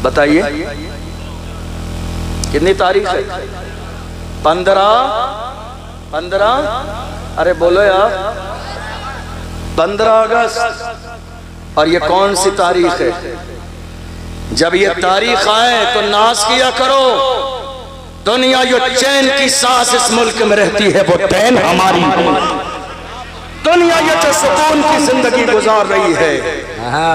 बताइए, कितनी तारीख है? 15, अरे बोलो यार, 15 अगस्त। और ये कौन सी तारीख है? जब ये तारीख आए तो नाज किया करो। दुनिया जो चैन की सांस इस मुल्क में रहती है वो चैन हमारी। दुनिया ये जो सुकून की जिंदगी गुजार रही है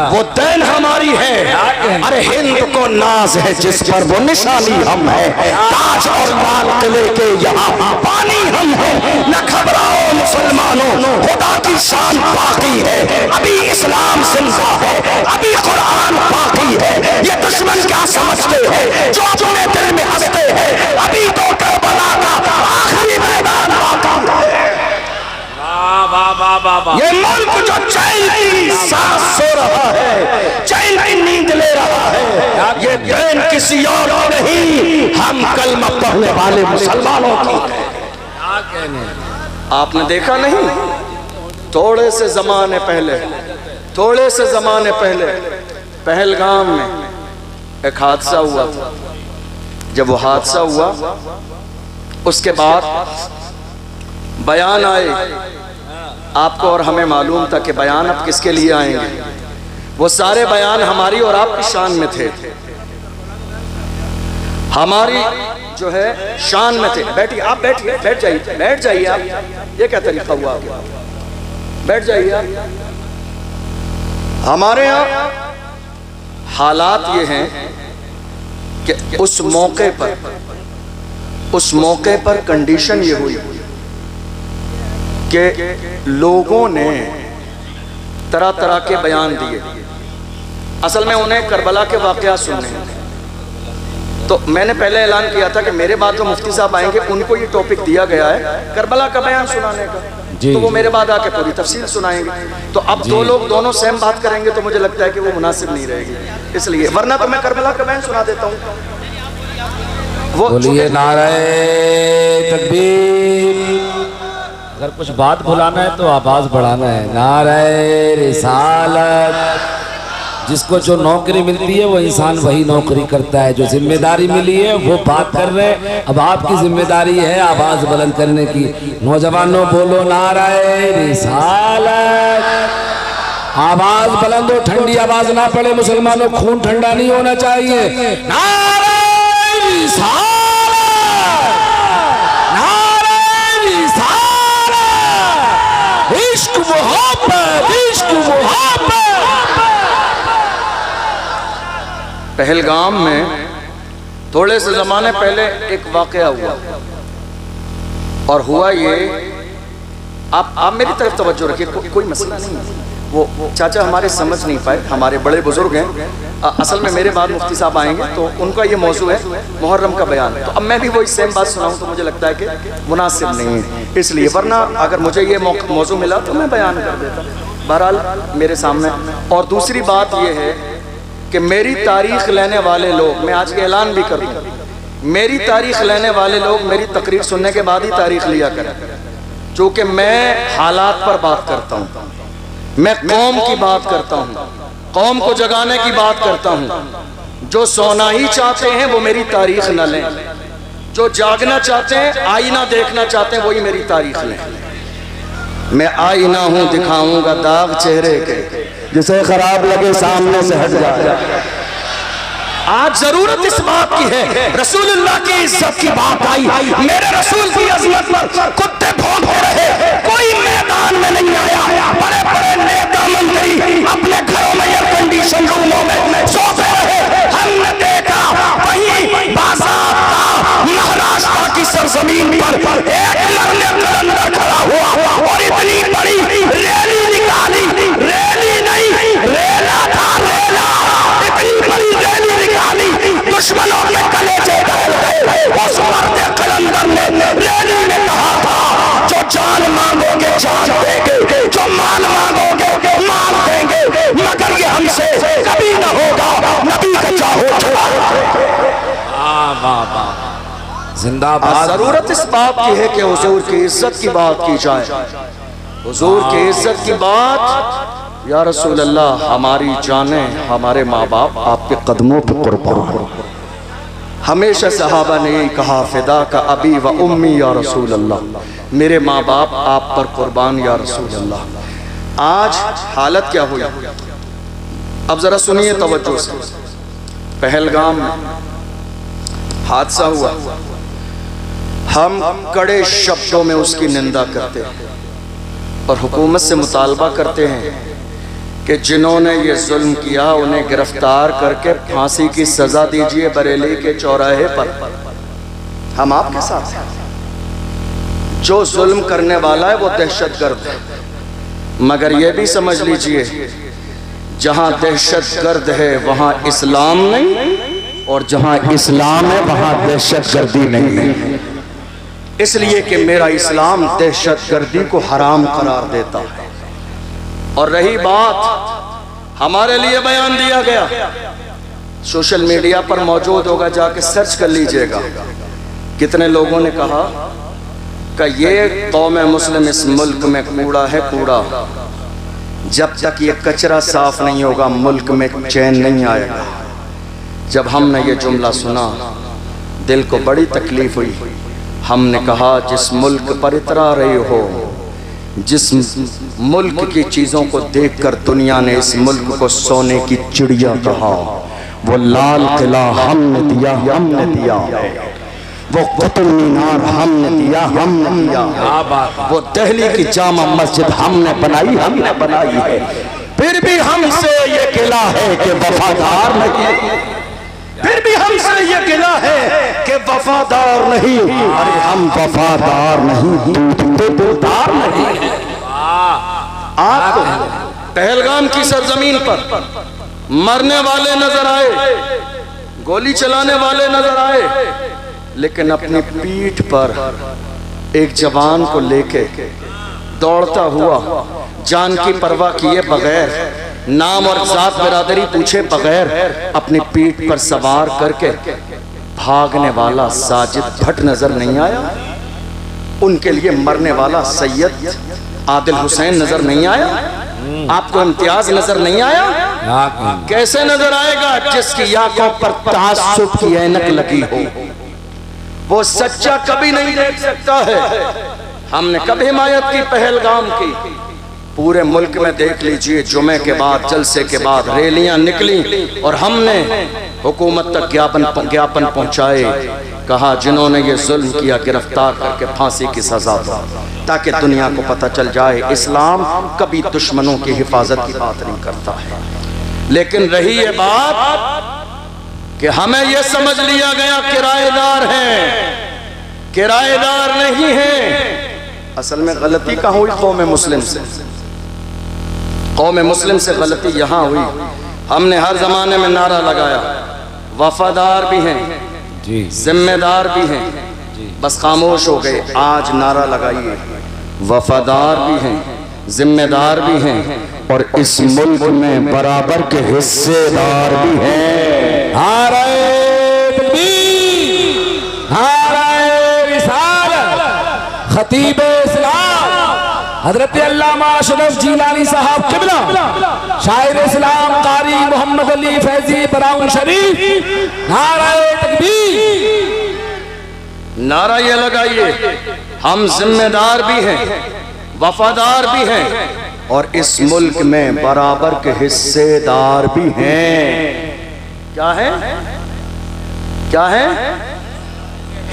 वो दैन हमारी है। अरे हिंद को नाज है जिस पर वो निशानी हम है। ताज और लाल किले के यहाँ पानी हम है। न घबराओ मुसलमानों, खुदा की शान बाकी है। अभी इस्लाम जिंदा है, अभी कुरान बाकी है। ये दुश्मन क्या समझते हैं जो अपने दिल में हंसते हैं। अभी तो करबला का आखिरी मैदान बाकी है। ये मुल्क जो चैन की सांस सो रहा है, चैन की नींद ले रहा है, ये चैन किसी और नहीं, हम कलमा पढ़ने वाले मुसलमानों की। आपने देखा नहीं, थोड़े से जमाने पहले पहलगाम में एक हादसा हुआ था। जब वो हादसा हुआ उसके बाद बयान आए। आपको और हमें मालूम था कि बयान अब किसके लिए आएंगे। वो सारे बयान हमारी और आपकी शान में थे, हमारी जो है शान में थे। बैठिए आप, बैठिए, बैठ जाइए आप। ये क्या तरीका हुआ आपका? बैठ जाइए आप। हमारे यहाँ हालात ये हैं कि उस मौके पर कंडीशन ये हुई कि लोगों ने तरह तरह के बयान दिए। असल में उन्हें करबला के वाक़यात सुनने हैं। तो मैंने पहले ऐलान किया था कि मेरे बाद जो मुफ्ती साहब आएंगे उनको ये टॉपिक दिया गया है करबला का बयान सुनाने का, तो वो मेरे बाद आके पूरी तफसील सुनाएंगे। तो अब दो लोग दोनों सेम बात करेंगे तो मुझे लगता है कि वो मुनासिब नहीं रहेगी, इसलिए। वरना तो मैं करबला का बयान सुना देता हूँ। वो बोलिए नारे तकबीर। अगर कुछ बात बुलाना है तो आवाज बढ़ाना है। नारे रिसालत। जिसको जो नौकरी मिलती है वो इंसान वही नौकरी करता है। जो जिम्मेदारी मिली है वो बात कर रहे हैं। अब आपकी जिम्मेदारी है आवाज बुलंद करने की। नौजवानों बोलो नारे रिसालत। आवाज बुलंद हो, ठंडी आवाज ना पड़े। मुसलमानों खून ठंडा नहीं होना चाहिए। नारे रिसालत, इश्क मोहब्बत, इश्क मोहब्बत। पहलगाम में थोड़े से ज़माने पहले एक वाक़या हुआ, और हुआ ये, आप मेरी तरफ तवज्जो रखिए, कोई मसला नहीं है। वो चाचा हमारे समझ नहीं पाए, हमारे बड़े बुजुर्ग हैं। असल में मेरे बाद मुफ्ती साहब आएंगे तो उनका ये मौजू है मुहर्रम का बयान। तो अब मैं भी वही सेम बात सुनाऊं तो मुझे लगता है कि मुनासिब नहीं है, इसलिए। वरना अगर मुझे ये मौजू मिला तो मैं बयान कर देता। बहरहाल मेरे सामने। और दूसरी बात ये है कि मेरी तारीख लेने वाले लोग, मैं आज के ऐलान भी कर दूँ, मेरी तारीख लेने वाले लोग मेरी तकरीर सुनने के बाद ही तारीख लिया करें। चूँकि मैं हालात पर बात करता हूँ, मैं कौम की बात करता हूँ, कौम को जगाने की बात करता हूँ। जो सोना ही चाहते हैं वो मेरी तारीख न लें, जो जागना चाहते हैं, आईना देखना चाहते हैं, वही मेरी तारीख लें। मैं आईना हूँ, दिखाऊंगा दाग चेहरे के, जिसे खराब लगे सामने से हट जाए। आज जरूरत इस बात की है, रसूलुल्लाह की इज्जत की बात आई। मेरे रसूल की अज़मत पर कुत्ते भौंकते रहे, कोई मैदान में नहीं आया। बड़े बड़े नेता मंत्री अपने घरों में एयर कंडीशन रूमों में सोते रहे। हमने देखा वहीं बाज़ाब्ता महाराष्ट्र की सरजमीन पर एक लड़ने कलंदर खड़ा हुआ और इतनी बड़ी रैली निकाली। रैली नहीं, रेला था, रेला। इतनी बड़ी रैली निकाली, दुश्मनों के कलेजे दहल गए। उस मर्द कलंदर ने रैली में कहा था, जो जान मांगोगे जान देंगे, जो माल मांगोगे माल देंगे, मगर ये हमसे कभी न होगा। नबी का चाहो जिंदाबाद। जरूरत इस बात की है कि हुजूर की इज्जत की बात की जाए। हुजूर की इज्जत की बात, या रसूल अल्लाह, हमारी जानें, हमारे माँ बाप आपके कदमों पर कुर्बान। हमेशा सहाबा ने यही कहा, फिदा का अबी व उम्मी या रसूल अल्लाह, मेरे माँ बाप आप पर कुर्बान या रसूल अल्लाह। आज हालत क्या हुई, अब जरा सुनिए तवज्जो से। पहलगाम में हादसा हुआ, हम कड़े शब्दों में उसकी निंदा करते हैं और हुकूमत से मुतालबा करते हैं कि जिन्होंने ये जुल्म किया उन्हें गिरफ्तार करके फांसी की सजा दीजिए बरेली के चौराहे पर। हम आपके साथ हैं। जो जुल्म करने वाला है वो दहशतगर्द है, मगर ये भी समझ लीजिए जहां दहशतगर्द है वहां इस्लाम नहीं, और जहां इस्लाम है वहां दहशतगर्दी नहीं है। इसलिए कि मेरा इस्लाम दहशतगर्दी को हराम करार देता है। और रही बात हमारे लिए बयान दिया गया, सोशल मीडिया पर मौजूद होगा, जाके सर्च कर लीजिएगा। कितने लोगों ने कहा कि ये कौम मुस्लिम इस मुल्क में कूड़ा है, कूड़ा। जब तक ये कचरा साफ नहीं होगा मुल्क में चैन नहीं आएगा। जब हमने ये जुमला सुना दिल को बड़ी तकलीफ हुई। हमने कहा जिस मुल्क पर इतरा रहे हो, जिस मुल्क की चीज़ों को देखकर दुनिया ने इस मुल्क को सोने की चिड़िया कहा, वो लाल किला हमने दिया, हमने दिया। वो कुतुब मीनार हमने दिया, हमने दिया। वो दिल्ली की जामा मस्जिद हमने बनाई, हमने बनाई है। फिर भी हमसे ये गिला है कि वफादार नहीं, फिर भी हमसे ये गिला है कि वफादार नहीं। अरे हम वफादार नहीं, दिलदार नहीं। आप पहलगाम की सरजमीन पर मरने वाले नजर आए, गोली चलाने वाले नजर आए, लेकिन अपनी पीठ पर एक जवान को लेके दौड़ता हुआ, जान की परवाह किए बगैर, नाम और जात बिरादरी पूछे बगैर अपनी पीठ पर सवार करके भागने वाला साजिद भट्ट नजर नहीं आया? उनके लिए मरने वाला सैयद आदिल हुसैन नजर नहीं आया? आपको इम्तियाज नजर नहीं आया? कैसे नजर आएगा जिसकी आंखों पर तासुब की ऐनक लगी हो? वो सच्चा कभी नहीं देख सकता है। हमने कभी हिमायत की पहलगाम की, पूरे मुल्क में देख लीजिए जुमे के बाद, जलसे के बाद रैलियां निकली और हमने हुकूमत तक ज्ञापन पहुंचाए। कहा जिन्होंने ये जुल्म किया गिरफ्तार करके फांसी की सजा दो, ताकि दुनिया को पता चल जाए इस्लाम कभी दुश्मनों की हिफाजत की बात नहीं करता है। लेकिन रही ये बात कि हमें यह समझ लिया गया किराएदार हैं, किराएदार नहीं हैं। असल में गलती कहाँ हुई कौम मुस्लिम से? कौम मुस्लिम से गलती यहाँ हुई, हमने हर जमाने में नारा लगाया वफादार भी हैं, जिम्मेदार भी हैं, बस खामोश हो गए। आज नारा लगाइए वफादार भी हैं, जिम्मेदार भी हैं, और इस मुल्क में बराबर के हिस्सेदार भी हैं। नारे तकबीर, नारे रिसालत, खतीब इस्लाम हजरत अल्लामा अशरफ जीलानी साहब किबला, शायर इस्लाम कारी मोहम्मद अली फैजी बराउन शरीफ, नारे तकबीर। नारा ये लगाइए हम जिम्मेदार भी हैं, वफादार भी हैं, और इस मुल्क में बराबर के हिस्सेदार भी हैं। क्या है? क्या है?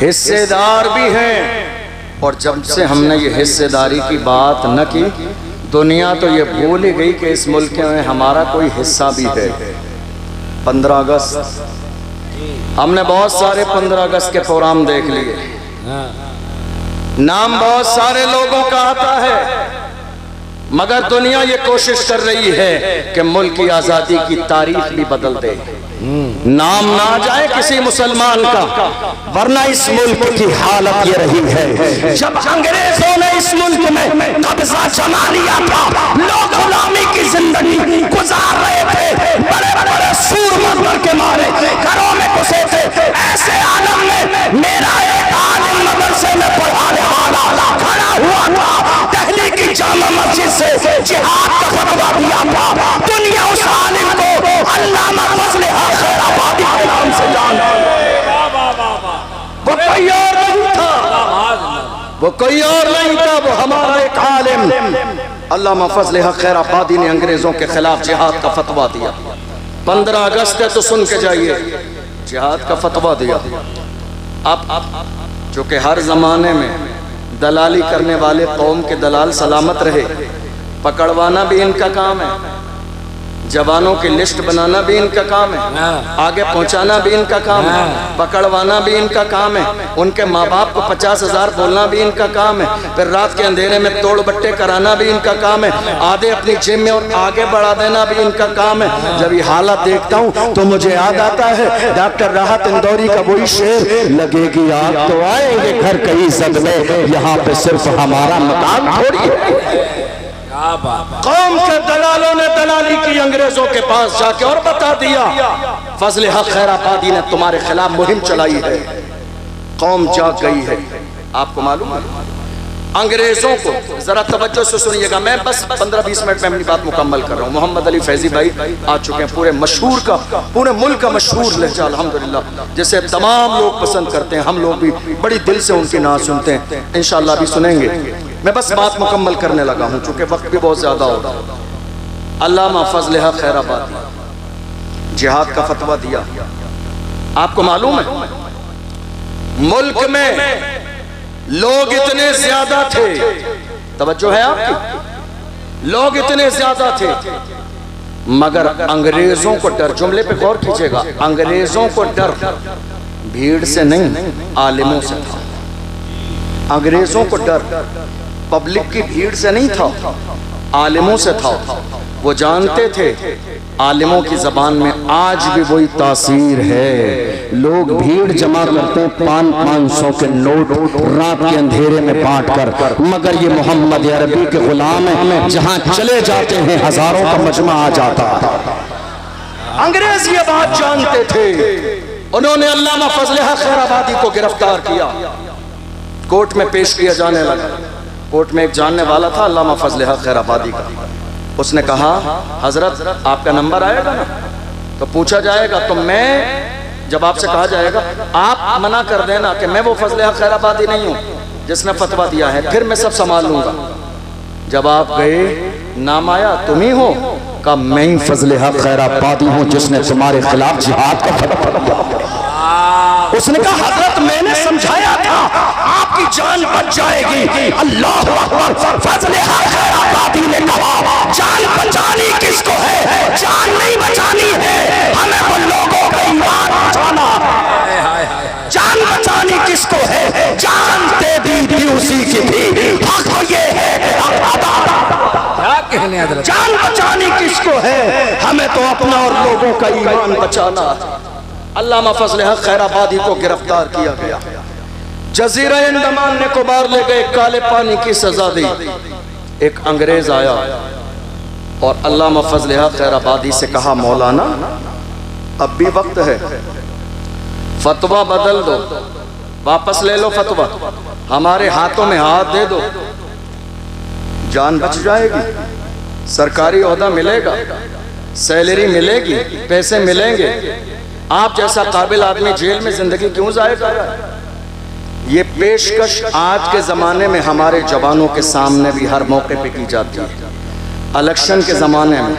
हिस्सेदार भी हैं। और जब से हमने ये हिस्सेदारी की बात न की, दुनिया तो ये भूल ही गई कि इस मुल्क में हमारा कोई हिस्सा भी है। 15 अगस्त हमने बहुत सारे 15 अगस्त के प्रोग्राम देख लिए, नाम बहुत सारे लोगों का आता है, मगर दुनिया ये कोशिश कर रही है कि मुल्क की आज़ादी की तारीख भी बदल दे, नाम ना जाए किसी मुसलमान का। वरना इस मुल्क की हालत ये रही है, जब अंग्रेजों ने इस मुल्क में कब्जा जमा लिया था, लोग गुलामी की जिंदगी गुजार रहे थे, बड़े बड़े सूरमर्द के मारे घरों में घुसे थे। ऐसे आलम में मेरा एक आलिम मदरसे में पढ़ाने वाला खड़ा हुआ था, दिल्ली की जामा मस्जिद से जिहाद का फतवा दिया था। दुनिया उस आलिम को अल्लामा फजल खैर आबादी के नाम से जानती है। वो कोई और नहीं था, वो कोई और नहीं था, वो हमारा एक आलिम अल्लामा फजल खैर आबादी ने अंग्रेजों के खिलाफ जिहाद का फतवा दिया। 15 अगस्त है तो सुन के जाइए, जिहाद का फतवा दिया। अब चूंकि हर जमाने में दलाली करने वाले कौम के दलाल सलामत रहे, पकड़वाना भी इनका काम है, जवानों की लिस्ट बनाना भी इनका काम है, आगे पहुंचाना भी इनका काम है, पकड़वाना भी इनका काम है, उनके माँ बाप को 50,000 बोलना भी इनका काम है, फिर रात के अंधेरे में तोड़ बट्टे कराना भी इनका काम है, आधे अपनी जेब में और आगे बढ़ा देना भी इनका काम है। जब ये हालत देखता हूँ तो मुझे याद आता है डॉक्टर राहत इंदौरी का वही शेर, लगेगी आग तो आएंगे घर कहीं सदमे, यहाँ पे सिर्फ हमारा मकान थोड़ी है। कौम के दलालों ने दलाली की अंग्रेजों के पास जाके और बता दिया, फजल हक खैराबादी ने तुम्हारे खिलाफ मुहिम चलाई है, कौम जाग गई है। आपको मालूम है अंग्रेजों को, जरा तवज्जो से सुनिएगा, मैं बस 15-20 मिनट में अपनी बात मुकम्मल कर रहा हूँ। मोहम्मद अली फैजी भाई आ चुके हैं, पूरे मशहूर का, पूरे मुल्क का मशहूर लहजा अल्हम्दुलिल्लाह, जिसे तमाम लोग पसंद करते हैं, हम लोग भी बड़ी दिल से उनकी नात सुनते हैं, इंशाअल्लाह भी सुनेंगे। मैं बस बात मुकम्मल करने लगा हूँ चूंकि वक्त भी बहुत ज्यादा होगा। अल्लामा फजल हक खैराबादी जिहाद का फतवा दिया। आपको मालूम है मुल्क में लोग इतने ज्यादा थे, तवज्जो है आपकी, लोग इतने ज्यादा थे मगर अंग्रेजों को डर, जुमले पे गौर कीजिएगा, अंग्रेजों को डर भीड़ से नहीं आलिमों से था। अंग्रेजों को डर पब्लिक की भीड़ से नहीं था, आलिमों से था। वो जानते थे आलिमों की जबान में आज भी वही तासीर है, लोग भीड़ जमा करते हैं 500 के नोट रात के अंधेरे में बांट कर, मगर ये मोहम्मद अरबी के गुलाम हैं, जहां चले जाते हैं हजारों का मजमा आ जाता है। अंग्रेज ये बात जानते थे, उन्होंने अल्लामा फजल हक खैराबादी को गिरफ्तार किया, कोर्ट में पेश किया जाने लगा। कोर्ट में एक जानने वाला था अल्लामा फजल हक खैराबादी का, उसने कहा हजरत आपका नंबर आएगा ना, तो पूछा जाएगा, तो मैं जब आपसे कहा जाएगा आप मना कर देना कि मैं वो फजल हक खैराबादी नहीं हूँ जिसने फतवा दिया है, फिर मैं सब संभाल लूंगा। जब आप गए नाम आया तुम ही हो, का मैं ही फजल हक खैराबादी हूँ जिसने तुम्हारे खिलाफ जिहाद का फतवा दिया। उसने कहा हजरत मैंने समझाया था आपकी जान बच जाएगी। अल्लाह अकबर। फजल हक खैराबादी ने कहा जान बचानी किसको है, जान नहीं बचानी है, हमें वो लोगों का ईमान बचाना। जान बचानी किसको है, जान दे दी उसी की थी, हक ये है जान बचानी किसको है, हमें तो अपना और लोगों का ईमान बचाना। अल्लामा फजल हक खैराबादी को गिरफ्तार किया गया, जजीरा अंडमान निकोबार ले गए, काले पानी की सजा दी। एक अंग्रेज आया और अल्लामा फजल हक खैराबादी से कहा मौलाना अब भी वक्त है, फतवा बदल दो, वापस ले लो फतवा, हमारे हाथों में हाथ दे दो, जान बच जाएगी, सरकारी ओहदा मिलेगा, सैलरी मिलेगी, पैसे मिलेंगे, आप जैसा काबिल आदमी जेल में जिंदगी क्यों जाए कर रहा है। ये पेशकश आज के ज़माने में हमारे जवानों के सामने भी हर मौके पे की जाती है, इलेक्शन के ज़माने में,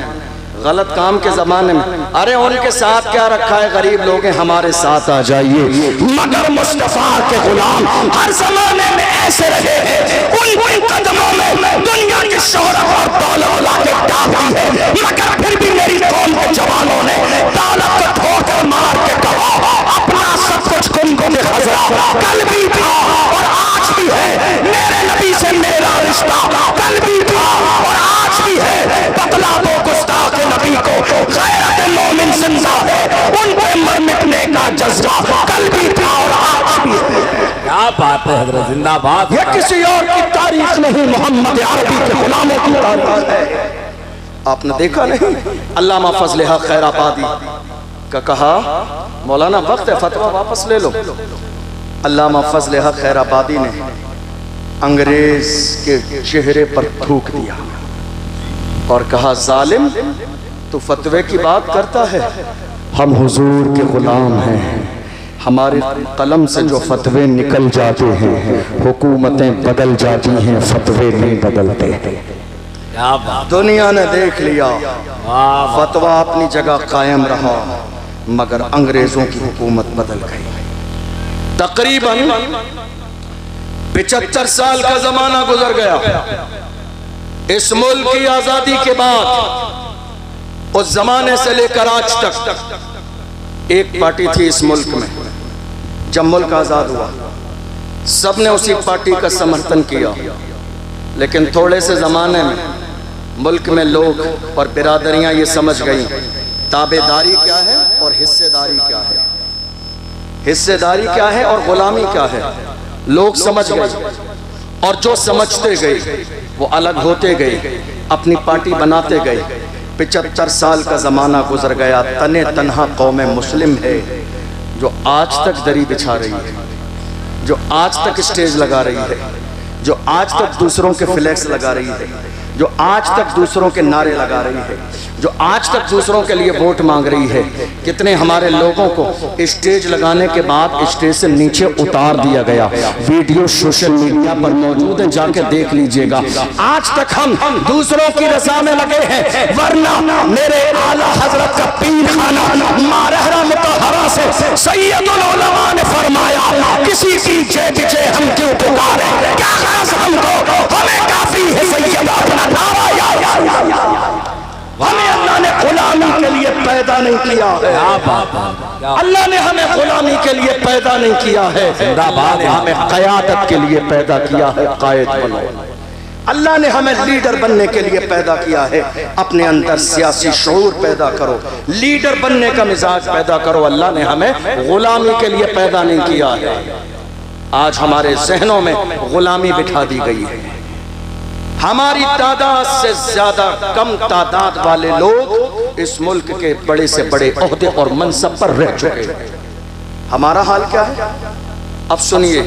गलत काम के ज़माने में। अरे उनके साथ क्या रखा है, गरीब लोग हैं, हमारे साथ आ जाइए। मगर मुस्तफा के गुलाम हर ज़माने में ऐसे रहे हैं, उन कदमों में दुनिया की शोहरत और दौलत के दाग है, मगर फिर भी मेरी कौम के जवानों ने दौलत को ठोकर मार के कहा अपना सब कुछ गुनगुन खजरा कल भी था और आज भी है, मेरे नबी से मेरा रिश्ता कल भी था और आज भी है। बतला दो गुस्ताख नबी को गैरत मोमिन जिंदा है, उनके मर मिटने का जज्बा कल भी था और आज भी है। क्या बात है हजरत, जिंदाबाद। ये किसी और की तारीख नहीं, मोहम्मद अरबी के गुलामों की तारीख है। आपने देखा नहीं, अल्लामा फजल हक खैराबादी का कहा मौलाना वक्त है, फतवा वापस ले लो। अल्लामा फजल हक खैराबादी ने अंग्रेज के चेहरे पर थूक दिया और कहा जालिम तू फतवे की बात करता है, हम हुजूर के गुलाम हैं, हमारे कलम से जो फतवे निकल जाते हैं हुकूमतें बदल जाती हैं, फतवे नहीं बदलते। क्या बात, दुनिया ने देख लिया, वाह फतवा अपनी जगह कायम रहा, मगर अंग्रेजों की हुकूमत बदल गई। तकरीबन 75 साल का जमाना गुजर गया। इस मुल्क की आजादी के बाद उस जमाने से लेकर आज तक एक पार्टी थी इस मुल्क में। जब मुल्क आजाद हुआ सबने उसी पार्टी का समर्थन किया, लेकिन थोड़े से जमाने में मुल्क में लोग और बिरादरियां ये समझ गई ताबेदारी क्या है और हिस्सेदारी क्या है, हिस्सेदारी क्या है और गुलामी क्या है। लोग समझ गए और जो समझते गए वो अलग होते गए, अपनी पार्टी बनाते गए। 75 साल का जमाना गुजर गया। तने तन्हा कौम मुस्लिम है जो आज तक दरी बिछा रही है, जो आज तक स्टेज लगा रही है, जो आज तक दूसरों के फ्लैक्स लगा रही है, जो आज तक दूसरों के नारे लगा रही है, जो आज तक दूसरों के लिए वोट मांग रही है। कितने हमारे लोगों को स्टेज लगाने के बाद स्टेज से नीचे उतार दिया गया। वीडियो सोशल मीडिया पर मौजूद है, जाके देख लीजिएगा। आज तक हम दूसरों की रजा में लगे हैं, वरना मेरे आला हजरत का पीर खाना मारहरा मुतहरा से सैयदुल उलमा ने फरमाया, किसी की जय विजय हम क्यों पुकारे, क्या खास हमको, हमें काफी है सैयद अपना नारा। हमें अल्लाह ने गुलामी के लिए पैदा नहीं किया है, अल्लाह ने हमें गुलामी के लिए पैदा नहीं किया है, हमें क़यादत के लिए पैदा किया है। कायद बनो। अल्लाह ने हमें लीडर बनने के लिए पैदा किया है। अपने अंदर सियासी शऊर पैदा करो, लीडर बनने का मिजाज पैदा करो। अल्लाह ने हमें गुलामी के लिए पैदा नहीं किया है। आज हमारे जहनों में गुलामी बिठा दी गई है। हमारी तादाद से ज्यादा कम तादाद वाले लोग इस मुल्क के बड़े से बड़े ओहदे और मनसब पर रह चुके हैं। हमारा हाल क्या है? अब सुनिए,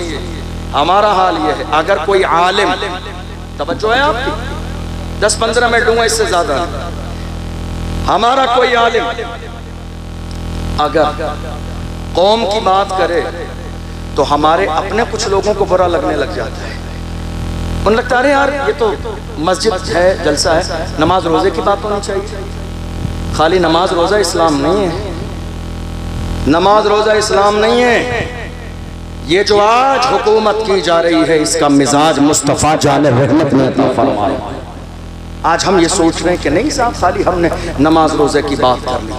हमारा हाल यह है, अगर कोई आलिम, तवज्जो है आपकी, 10-15 मिनट दूंगा, इससे ज्यादा। हमारा कोई आलिम अगर कौम की बात करे तो हमारे अपने कुछ लोगों को बुरा लगने लग जाता है। उन लगता है यार ये तो मस्जिद है, जलसा है, नमाज रोजे की बात होनी चाहिए। खाली नमाज रोजा इस्लाम नहीं है, नमाज रोजा इस्लाम नहीं है। ये जो आज हुकूमत की जा रही है इसका मिजाज मुस्तफ़ा जाने रहमत ने अता फरमाया। आज हम ये सोच रहे हैं कि नहीं साहब खाली हमने नमाज रोजे की बात कर ली।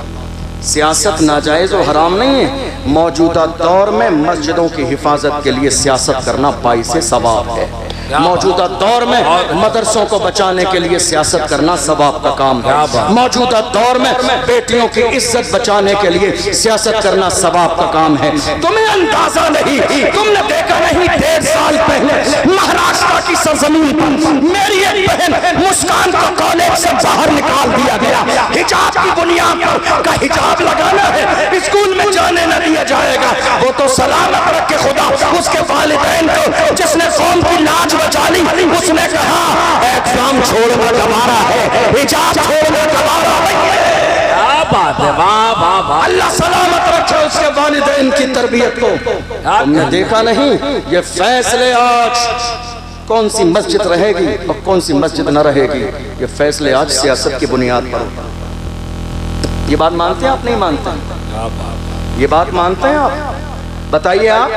सियासत नाजायज और हराम नहीं है। मौजूदा दौर में मस्जिदों की हिफाजत के लिए सियासत करना बाइसे सवाब है। मौजूदा दौर में मदरसों को बचाने के लिए सियासत करना सवाब का काम है। मौजूदा दौर में बेटियों की इज्जत बचाने के लिए सियासत करना सवाब का काम है। तुम्हें अंदाजा नहीं, तुमने देखा नहीं 1.5 साल पहले महाराष्ट्र की सरजमीन पर मेरी एक बहन मुस्कान को कॉलेज से बाहर निकाल दिया गया। हिजाब की बुनियाद पर का हिजाब लगाना है, स्कूल में जाने न दिया जाएगा। वो तो सलामत रखे खुदा उसके वालिदैन को, जिसने कौम की लाज बचा ली। उसने कहा एग्जाम छोड़ना गवारा है, हिजाब छोड़ना गवारा नहीं है। क्या बात है, वाह वाह वाह। अल्लाह सलामत रखे उसके वालिदैन की तरबियत को। तुमने देखा नहीं ये फैसले आज कौन सी मस्जिद रहेगी और कौन सी मस्जिद न रहेगी, ये फैसले आज सियासत की बुनियाद पर। ये बात मानते हैं आप? नहीं मानते? ये बात मानते हैं आप? बताइए आप।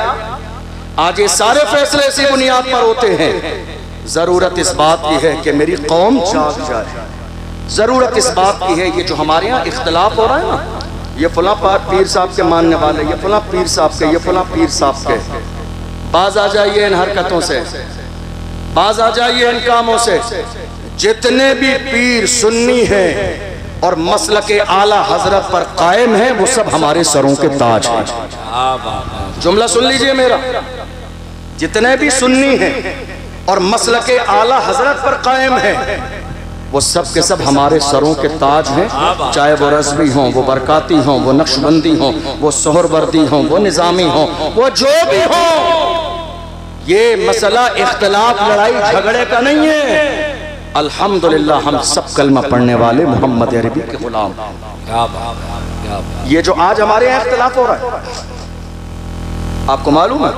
आज ये सारे फैसले इसी बुनियाद पर होते हैं। जरूरत इस बात की है कि मेरी कौम जाग जाए। जरूरत इस बात की है, ये जो हमारे यहाँ इख्तलाफ हो रहा है ना, ये फला पीर साहब के मानने वाले, ये फला पीर साहब के, ये फला पीर साहब के, बाज आ जाइए इन हरकतों से, बाज आ जाइए इन कामों से। जितने भी पीर सुन्नी हैं और मसलके आला हजरत पर कायम है वो सब हमारे सरों के ताज हैं। जुमला सुन लीजिए मेरा, जितने भी सुन्नी हैं और मसलके आला हजरत पर कायम है वो सब के सब हमारे सरों के ताज हैं। चाहे वो रज़वी हों, वो बरकाती हों, वो नक्शबंदी हों, वो सोहरवर्दी हों, वो निज़ामी हों, वो जो भी हों। ये मसला इख्तिलाफ लड़ाई झगड़े का नहीं है। अल्हम्दुलिल्लाह हम सब कलमा पढ़ने वाले मोहम्मद अरबी के गुलाम। क्या बात, क्या बात। ये जो आज हमारे यहाँ इख्तिलाफ हो रहा है, आपको मालूम है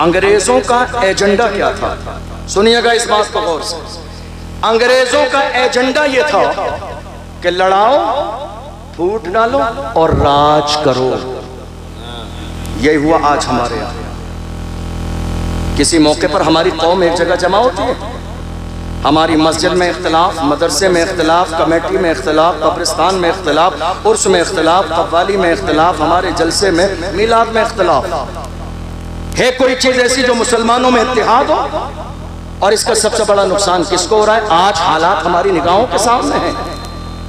अंग्रेजों का एजेंडा क्या था? सुनिएगा इस बात को गौर से। अंग्रेजों का एजेंडा यह था कि लड़ाओ, फूट डालो और राज करो। यही हुआ आज हमारे यहाँ। किसी मौके पर हमारी कौम एक जगह जमा होती है, हमारी मस्जिद में इख्तिलाफ, मदरसे में इख्तिलाफ, कमेटी में इख्तिलाफ, कब्रिस्तान में इख्तिलाफ, उर्स में इख्तिलाफ, कव्वाली में इख्तिलाफ, हमारे जलसे में, मिलाद में इख्तिलाफ। है कोई चीज़ ऐसी जो मुसलमानों में इत्तेहाद हो? और इसका सबसे बड़ा नुकसान किसको हो रहा है? आज हालात हमारी निगाहों के सामने हैं।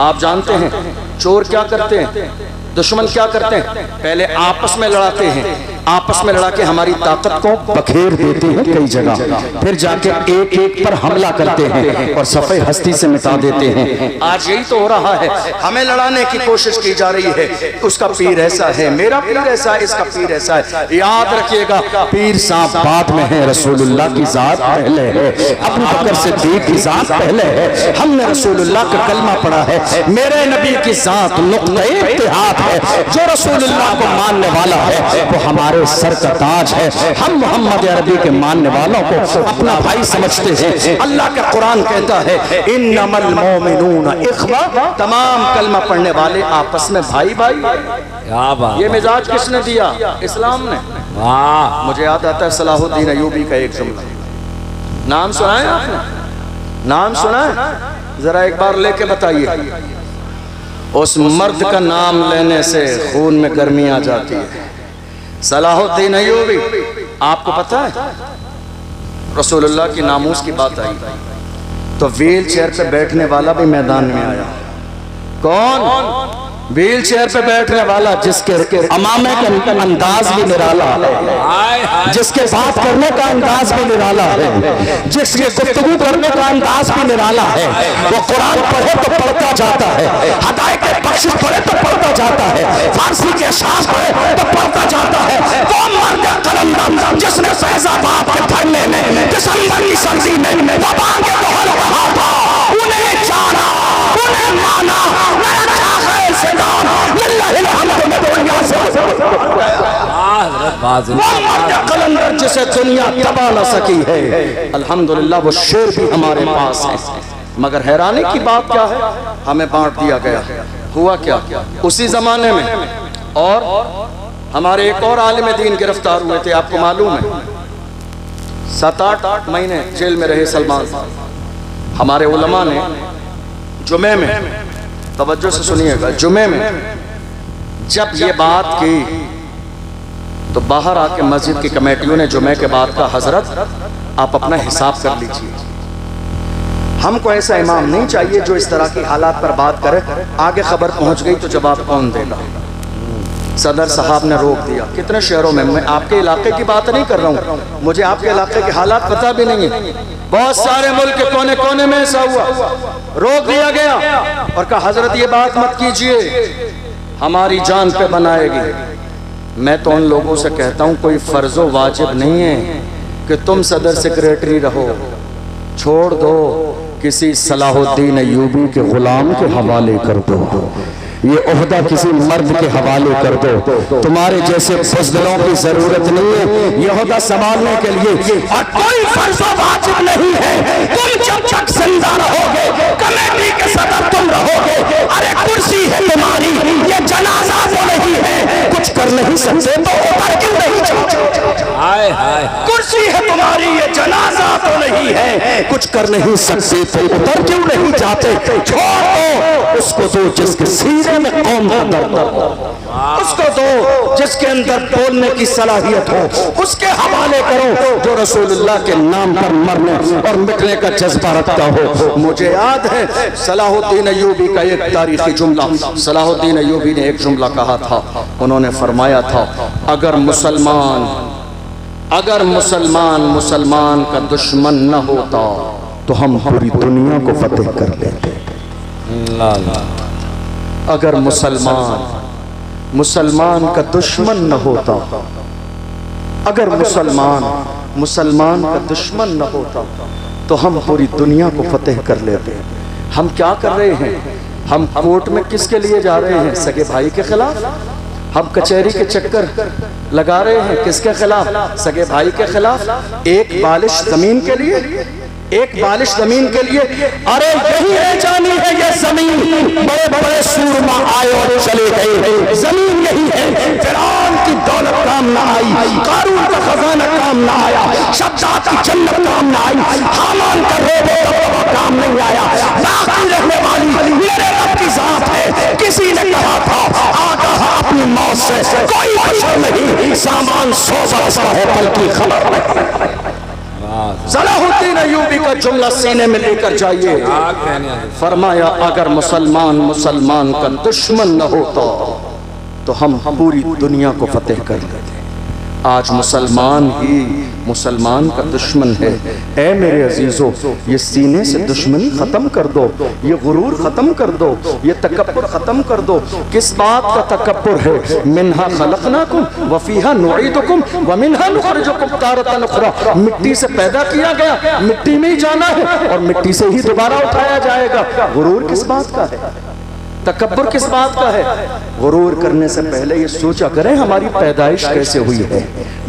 आप जानते हैं चोर क्या करते हैं, दुश्मन क्या करते हैं? पहले आपस में लड़ाते हैं, आपस में लड़ा के हमारी ताकत को बखेर देते हैं कई जगह, फिर जाके एक एक पर हमला करते हैं और सफे हस्ती से मिटा देते हैं। आज यही तो हो रहा है, हमें लड़ाने की कोशिश की जा रही है। उसका पीर ऐसा है, मेरा पीर ऐसा है, इसका पीर ऐसा है। याद रखिएगा, पीर साहब बाद में है, रसूलुल्लाह की जात पहले है, अबू बकर सिद्दीक की जात पहले है। हमने रसूलुल्लाह का कलमा पढ़ा है, मेरे नबी की जात नुक्ते इत्तेहाद है। जो रसूलुल्लाह को मानने वाला है वो हमारे सर का ताज है। हम मोहम्मद अरबी के मानने वालों को अपना भाई समझते हैं। अल्लाह का कुरान कहता है इन्नमल मोमिनून इख्वा, तमाम कलमा पढ़ने वाले आपस में भाई भाई। क्या बात, ये मिजाज किसने दिया? इस्लाम ने। वाह, मुझे याद आता है सलाहुद्दीन अयूबी का एक जुमला, नाम सुना है आपने? नाम सुना है? जरा एक बार लेके बताइए। उस मर्द का नाम लेने से खून में गर्मी आ जाती है। सलाहुद्दीन अयूबी, आपको पता है रसूलुल्लाह की नामूस की बात आई तो व्हील चेयर पे बैठने वाला भी मैदान में आया। कौन? व्हील चेयर पे बैठने वाला, जिसके अमामे का अंदाज भी निराला है, जिसके बात करने का अंदाज भी निराला है, जिसके गुफ्तगू करने का अंदाज भी निराला है। वो कुरान पढ़े तो पढ़ता जाता है, हदायत के बख्शिश पढ़े तो पढ़ता जाता है, फारसी के अशार पढ़े तो पढ़ता जाता है। वो मर्द कलंदर जिसने फैजाबाद के धरने में दिसंबर की सर्दी में वबा के दोहर रहा था, उन्हें जाना, उन्हें माना, कलंदर जिसे दुनिया दबा न सकी है। अल्हम्दुलिल्लाह वो शेर भी हमारे पास है। मगर हैरानी की बात क्या है, हमें बांट दिया गया। हुआ क्या उसी जमाने में, और हमारे एक और आलिम दीन गिरफ्तार हुए थे। आपको मालूम है 7-8 महीने जेल में रहे सलमान। हमारे उलमा ने जुमे में, तवज्जो से सुनिएगा, जुमे में जब ये बात की तो बाहर आके मस्जिद की कमेटियों ने जुमे के बाद का, हजरत आप अपना हिसाब कर लीजिए, हमको ऐसा इमाम नहीं चाहिए जो इस तरह की हालात पर बात करे। आगे खबर पहुंच गई तो जवाब कौन देगा? सदर साहब ने रोक दिया। कितने शहरों में, मैं आपके इलाके की बात नहीं कर रहा हूँ, मुझे आपके इलाके के हालात पता भी नहीं है, बहुत सारे मुल्क के कोने कोने में ऐसा हुआ। रोक दिया गया और कहा हजरत ये बात मत कीजिए, हमारी जान पे बनाएगी। मैं तो उन लोगों से कहता हूँ कोई फर्जो वाजिब नहीं है कि तुम सदर सेक्रेटरी रहो, छोड़ दो, किसी सलाहुद्दीन अयूबी के गुलाम के हवाले कर दो, ये ओहदा किसी मर्द के हवाले कर दो। तुम्हारे जैसे फजलों की जरूरत नहीं है ये ओहदा संभालने के लिए, और कोई फर्जो वाजिब नहीं है। तुम जब तक जिंदा रहोगे कमेटी के सदर तुम रहोगे। अरे कुर्सी है तुम्हारी, ये जनाजा तो नहीं है, कुछ कर नहीं सकते तो ऊपर क्यों नहीं जाते? हाय हाय, कुर्सी है तुम्हारी, ये जनाजा तो नहीं है, कुछ कर नहीं सकते तो ऊपर क्यों नहीं जाते? छोड़ो, उसको दो जिसके सीने में कौम का दर्द हो, उसको दो जिसके अंदर बोलने की सलाहियत हो, उसके हवाले करो जो रसूलुल्लाह के नाम पर मरने और मिटने का जज्बा रखता हो। मुझे याद है सलाहुद्दीन अयूबी का एक तारीखी जुमला, सलाहुद्दीन अयूबी ने एक जुमला कहा था, उन्होंने फरमाया था अगर मुसलमान मुसलमान का दुश्मन न होता तो हम पूरी दुनिया को फतेह कर लेते। अगर मुसलमान का दुश्मन न होता, अगर मुसलमान का दुश्मन न होता तो हम पूरी दुनिया को फतेह कर लेते। हम क्या कर रहे हैं? हम कोर्ट में किसके लिए जा रहे हैं? सगे भाई के खिलाफ। हम कचहरी के चक्कर लगा रहे हैं किसके खिलाफ? सगे भाई के खिलाफ। एक बालिश जमीन के लिए एक बालिश जमीन के लिए। अरे यही है जानी है ये जमीन, बड़े बड़े सूरमा आए और चले गए, जमीन यही है। फिरौन की दौलत काम ना आई, कारून का खजाना काम ना आया, शद्दाद की जन्नत काम ना आई, हामान का रोबो काम नहीं आया, बाकी रहने वाली मेरे रब की जात है। किसी ने कहा था आगा अपनी मौत से कोई बचर नहीं, सामान 100 बरस का है बल्कि खबर नहीं। सलाहुद्दीन अय्यूबी का जुमला सीने में लेकर जाइए। फरमाया अगर मुसलमान का दुश्मन न होता तो हम पूरी दुनिया को फतेह कर लेते। आज मुसलमान ही मुसलमान का दुश्मन है। ऐ मेरे अजीजों, ये सीने से दुश्मनी खत्म कर दो, ये गुरूर खत्म कर दो, ये तकब्बुर खत्म कर दो। किस बात का तकब्बुर है? मिन्हा खलकनाकुम व फीहा नुईदुकुम व मिन्हा नुखरिजुकुम तारतन उखरा। मिट्टी से पैदा किया गया, मिट्टी में ही जाना है और मिट्टी से ही दोबारा उठाया जाएगा। गुरूर किस बात का है? तकब्बुर किस बात का है? गुरूर करने से पहले ये सोचा करें हमारी पैदाइश कैसे हुई है।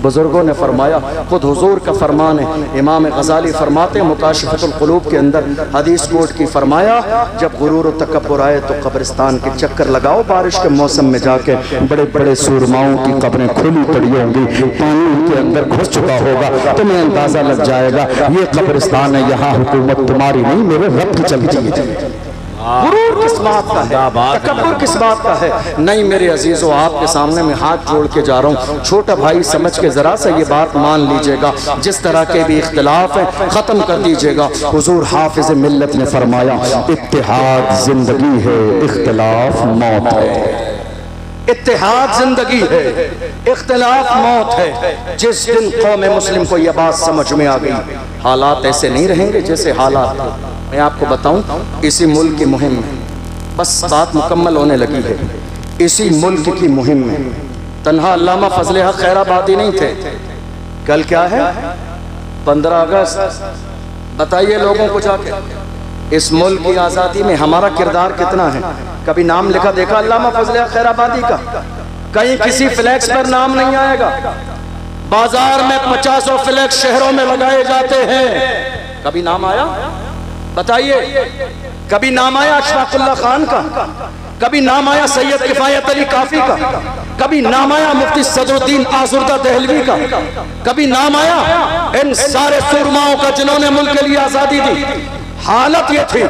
बुजुर्गों ने फरमाया, खुद हुजूर का फरमान है। इमाम गजाली फरमाते मुकाशिफतुल कुलूब के अंदर हदीस कोट की, फरमाया जब गुरूर और तकब्बुर आए तो कब्रिस्तान के चक्कर लगाओ, बारिश के मौसम में जाके बड़े बड़े सूरमाओं की कब्रें खुली पड़ी होंगी, पानी उनके अंदर घुस चुका होगा, तुम्हें अंदाजा लग जाएगा ये कब्रिस्तान है, यहाँ हुकूमत तुम्हारी नहीं मेरे रब की चलती है। गुरूर किस बात का है? तकब्बुर किस बात का है? नहीं मेरे अजीजों, आपके सामने मैं हाथ जोड़ के जा रहा हूँ, छोटा भाई समझ के जरा सा ये बात मान लीजिएगा, जिस तरह के भी इख्तिलाफ है खत्म कर दीजिएगा। हुजूर हाफिज मिल्लत ने फरमाया इत्तेहाद जिंदगी है, इख्तिलाफ मौत है। इत्तेहाद जिंदगी है, इख्तिलाफ मौत है। जिस दिन कौम मुस्लिम को यह बात समझ में आ गई, हालात ऐसे नहीं रहेंगे जैसे हालात। मैं आपको बताऊं, इसी मुल्क की मुहिम में बस बात मुकम्मल होने लगी है। इसी मुल्क की मुहिम में तन्हा अल्लामा फजले हक खैराबादी नहीं थे। कल क्या है? 15 अगस्त। बताइए लोगों को जाके इस मुल्क की आज़ादी में हमारा किरदार कितना है? कभी नाम लिखा देखा अल्लामा फजले हक खैराबादी का? कहीं किसी फ्लैक्स पर नाम नहीं आएगा। बाजार में 50 फ्लैक्स शहरों में लगाए जाते हैं, कभी नाम आया? बताइए, कभी नाम आया अशफाकुल्लाह खान का? कभी नाम आया सैयद किफायत अली काफी का? कभी नाम आया मुफ्ती सदरुद्दीन आजुर्दा दहलवी का? कभी नाम आया इन सारे सुरमाओं का जिन्होंने मुल्क के लिए आजादी दी? हालत ये थी,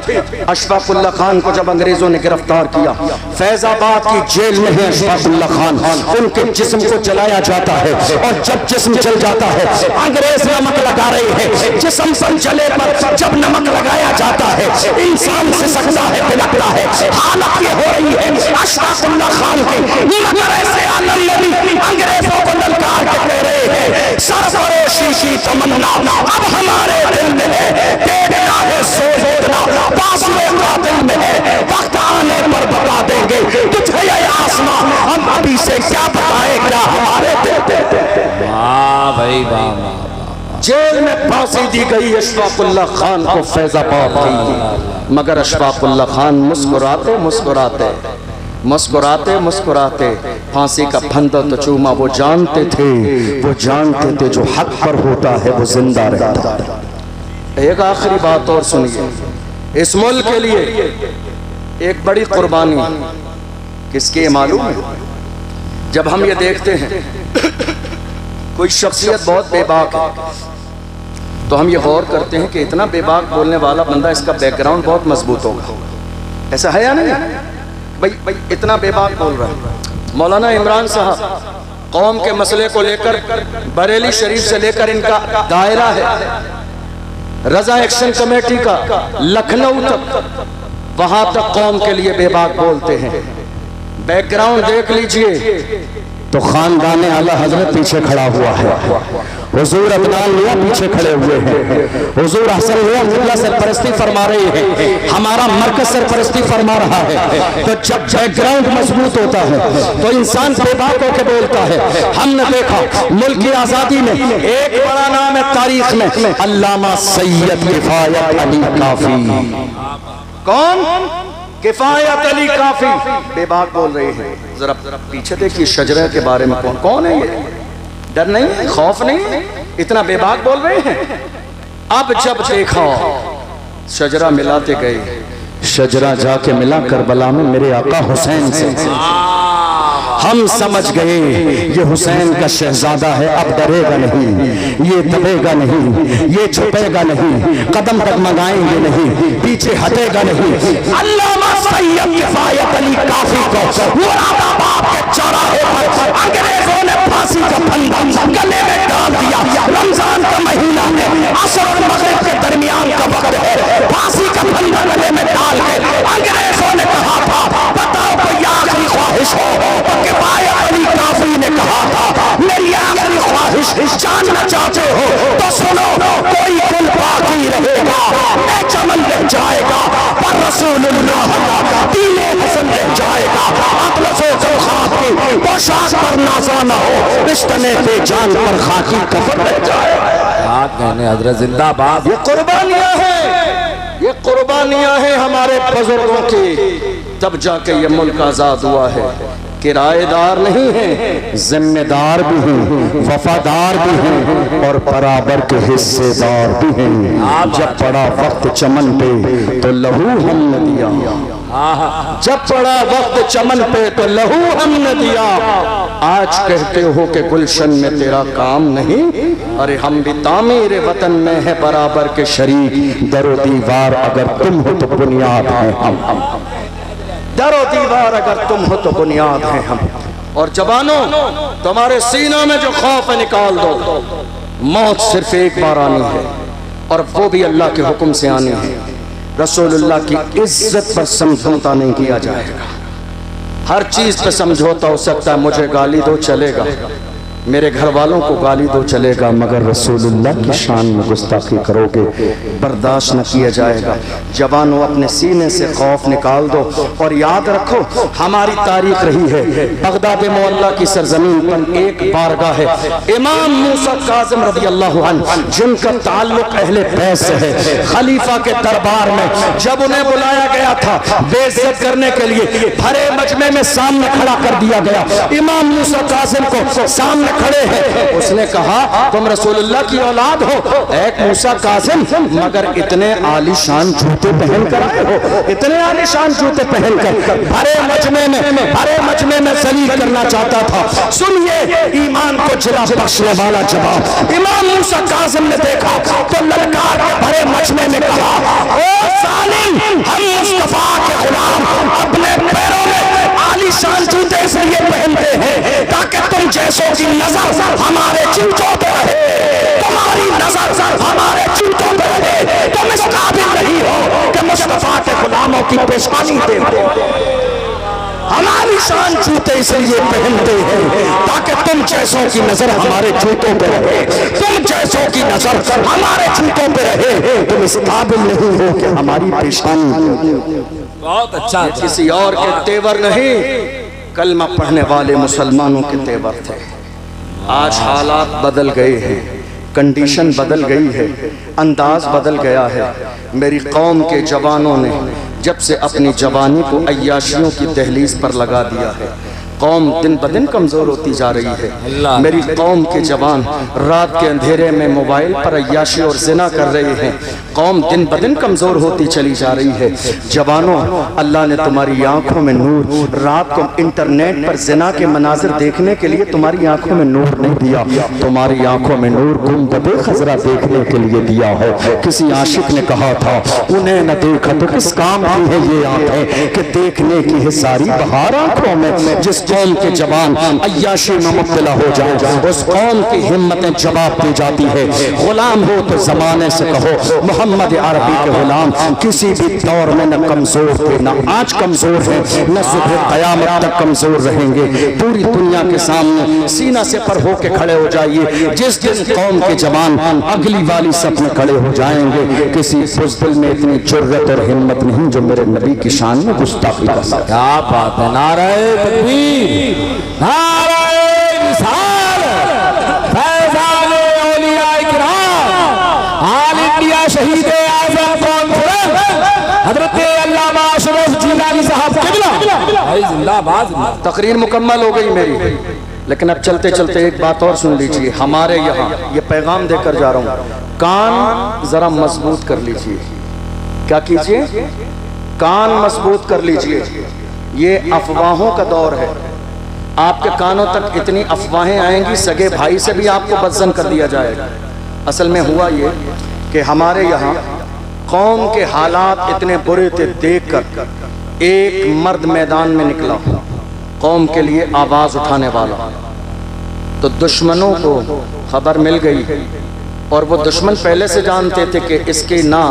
अशफाकुल्लाह खान को जब अंग्रेजों ने गिरफ्तार किया, फैजाबाद की जेल में है अशफाकुल्लाह खान, उनके जिस्म को जलाया जाता है और जब जिस्म जल जाता है अंग्रेज नमक लगा रहे हैं। जिस्म पर जले पर जब नमक लगाया जाता है इंसान से सकता है, बिलकता है। हालत ये हो रही है अशफाकुल्लाह खान की, मगर ऐसे आलम नबी अंग्रेजों को ललकार के कह रहे हैं सरफरोशी की तमन्ना अब हमारे दिल में है, देखना है में है, वक्त आने पर बता देंगे तुझे ये आसमां, हम अभी से क्या बताएं क्या हमारे दिल। वाह भाई वाह। जेल में फांसी दी गई अशफाकुल्लाह खान को फैजाबाद की, मगर अशफाकुल्लाह खान मुस्कुराते मुस्कुराते मुस्कुराते मुस्कुराते फांसी का फंदा तो चूमा। वो जानते थे जो हक पर होता है वो जिंदा रहता है। एक आखिरी बात और सुनिए, इस मुल्क के लिए एक बड़ी कुर्बानी किसकी मालूम है? जब हम ये देखते हैं कोई शख्सियत बहुत बेबाक है तो हम ये गौर करते हैं कि इतना बेबाक बोलने वाला बंदा, इसका बैकग्राउंड बहुत मजबूत होगा। ऐसा है या नहीं? भाई इतना बेबाक बोल रहा है। मौलाना इमरान साहब कौम के मसले को लेकर बरेली शरीफ से लेकर इनका दायरा है रजा एक्शन कमेटी का लखनऊ तक, वहां तक कौम के लिए बेबाक बोलते हैं। बैकग्राउंड देख लीजिए तो खानदान आला हजरत पीछे खड़ा हुआ है, हुजूर अदनान मियां पीछे खड़े हुए हैं, हुजूर हसन मियां मुल्ला सरपरस्ती फरमा रहे हैं, हमारा मरकज सरपरस्ती फरमा रहा है। तो जब बैकग्राउंड मजबूत होता है तो इंसान बेबाक होकर बोलता है। हमने देखा मुल्क की आजादी में एक बड़ा नाम है तारीख में, अल्लामा सैयद किफायत अली काफी। कौन? किफायत अली काफी बेबाक बोल रहे हैं। जरा पीछे देखिए शजरा के बारे में कौन है ये? डर नहीं है, खौफ नहीं है, इतना बेबाक बोल रहे हैं। अब जब देखा शजरा मिलाते गए, शजरा जाके मिला करबला में मेरे आका हुसैन से। हम समझ गए ये हुसैन का शहजादा है, अब डरेगा नहीं, ये दबेगा नहीं, ये छुपेगा नहीं, कदम तक मंगाएंगे नहीं, पीछे हटेगा नहीं। अल्लामा सैयद किफायत अली काफी को मुरादाबाद के चौराहे पर अंग्रेजों ने फांसी का फंदा गले में डाल दिया। रमजान का महीना है, असर और मगरिब के दरमियान का वक्त है, फांसी का फंदा गले में डाल के अंग्रेजों ने कहा था बताओ कोई आखिरी ख्वाहिश हो, तो किफायत अली काफी ने कहा था मेरी आखिरी ख्वाहिश जानना चाहते हो तो सुनो, कोई कुल बाकी रहेगा, मैं चमन रह जाएगा पर रसूलुल्लाह का दीने पसंद रह जाएगा। पोशाक पर नाजा न हो, रिश्ते पे जान पर खाकी कफन रह जाएगा। कहने हजरत जिंदाबाद। ये कुर्बानियां हैं, ये कुर्बानियां हैं हमारे बुजुर्गों की, तब जाके ये मुल्क आजाद हुआ है। किराएदार नहीं हैं, जिम्मेदार भी हैं, वफादार भी हैं और बराबर के हिस्सेदार भी हैं। आप जब पड़ा वक्त चमन पे तो लहू हमने दिया, जब पड़ा वक्त चमन पे तो लहू हमने दिया। आज कहते हो कि गुलशन में तेरा काम नहीं, अरे हम भी तामीर वतन में है बराबर के शरीक। दरो दीवार अगर तुम हो तो बुनियाद है हम, दरो दीवार अगर तुम हो तो बुनियाद है हम। और जवानों तुम्हारे सीनों में जो खौफ है निकाल दो, मौत सिर्फ एक बार आनी है और वो भी अल्लाह के हुक्म से आनी है। रसूलुल्लाह की इज्जत पर समझौता नहीं किया जाएगा। हर चीज पे समझौता हो सकता है, मुझे गाली दो चलेगा, मेरे घर वालों को गाली दो चलेगा, मगर रसूलुल्लाह की शान में गुस्ताखी करोगे बर्दाश्त न किया जाएगा। जवानों अपने सीने से खौफ निकाल दो और याद रखो हमारी तारीख रही है बगदाद मोहल्ला की सरजमीन पर एक बारगाह है, इमाम मूसा काज़िम रज़ी अल्लाहु अन्हु जिनका ताल्लुक अहले बैत से है। खलीफा के दरबार में जब उन्हें बुलाया गया था बेइज्जत करने के लिए, भरे मजमे में सामने खड़ा कर दिया गया। इमाम मूसा काज़िम को सामने खड़े हैं, उसने कहा तुम रसूलुल्लाह की औलाद हो एक मूसा काज़िम, मगर इतने आलीशान जूते पहन कर आए हो, इतने आलीशान जूते पहनकर भरे मजमे में सलील करना चाहता था। सुनिए ईमान को जिला बख्शने वाला जवाब। इमाम मूसा काज़िम ने देखा तो ललकार के भरे मजमे में कहा ओ जालिम, हम मुस्तफा के गुलाम अपने पैरों में आलीशान जूते इसलिए पहनते हैं ताकि तुम जैसों की नजर हमारे जूतों पे रहे, तुम्हारी नजर हमारे जूतों पे रहे। तुम इस काबिल नहीं हो कि मुस्तफा के गुलामों की पेशवानी दे। हमारी शान जूते इसलिए पहनते हैं ताकि तुम जैसों की नजर हमारे जूतों पे रहे, तुम जैसों की नजर हमारे जूतों पे रहे। तुम इस काबिल नहीं हो कि हमारी पेशवानी। बहुत अच्छा। किसी और के तेवर नहीं, कलमा पढ़ने वाले मुसलमानों के तेवर थे। आज हालात बदल गए हैं, कंडीशन बदल गई है, अंदाज बदल गया है। मेरी कौम के जवानों ने जब से अपनी जवानी को अय्याशियों की दहलीज पर लगा दिया है, कौम दिन ब दिन कमज़ोर होती जा रही है। मेरी कौम के जवान रात के अंधेरे में मोबाइल पर अय्याशी और जिना कर रहे हैं। कौम दिन ब दिन कमज़ोर होती चली जा रही है। जवानों, अल्लाह ने तुम्हारी आंखों में नूर, रात को इंटरनेट पर जिना के मनाजिर देखने के लिए तुम्हारी आंखों में नूर नहीं दिया, तुम्हारी आंखों में नूर गुंबदे खजरा देखने के लिए दिया है। किसी आशिक ने कहा था उन्हें न देखा तो किस काम की है ये आंखें कि देखने की है सारी बहार आंखों में। जिस कौम के जवान अय्याशी में मुब्तला हो जाए उस कौम की हिम्मतें जवाब दी जाती है। गुलाम हो तो जमाने से कहो मोहम्मद अरबी के गुलाम किसी भी दौर में न कमजोर थे, न आज कमजोर है, न सुबह कयामत तक कमजोर रहेंगे। पूरी दुनिया के सामने सीना से पर होके खड़े हो जाइए। जिस जिस कौम के जवान अगली वाली सब में खड़े हो जाएंगे, किसी बुज़दिल में इतनी जुर्रत और हिम्मत नहीं जो मेरे नबी की शान में गुस्ताखी कर सके। क्या बात है। नारे तकबीर, नारे रिसालत, फैज़ान औलिया इकराम, ऑल इंडिया शहीद आज़म कॉन्फ्रेंस हज़रत अल्लामा अशरफ जिलानी साहब किबला भाई जिंदाबाद। तकरीर मुकम्मल हो गई मेरी, लेकिन अब चलते चलते एक बात और सुन लीजिए। हमारे यहाँ ये पैगाम देकर जा रहा हूँ, कान जरा मजबूत कर लीजिए। क्या कीजिए? कान मजबूत कर लीजिए। ये अफवाहों का दौर है। आपके कानों तक इतनी अफवाहें आएंगी, सगे भाई से भी आपको बदजन कर दिया जाएगा। असल में हुआ ये कि हमारे यहाँ कौम के हालात इतने बुरे थे, देखकर एक मर्द मैदान में निकला कौम के लिए आवाज उठाने वाला। तो दुश्मनों को खबर मिल गई, और वो दुश्मन पहले से जानते थे कि इसके ना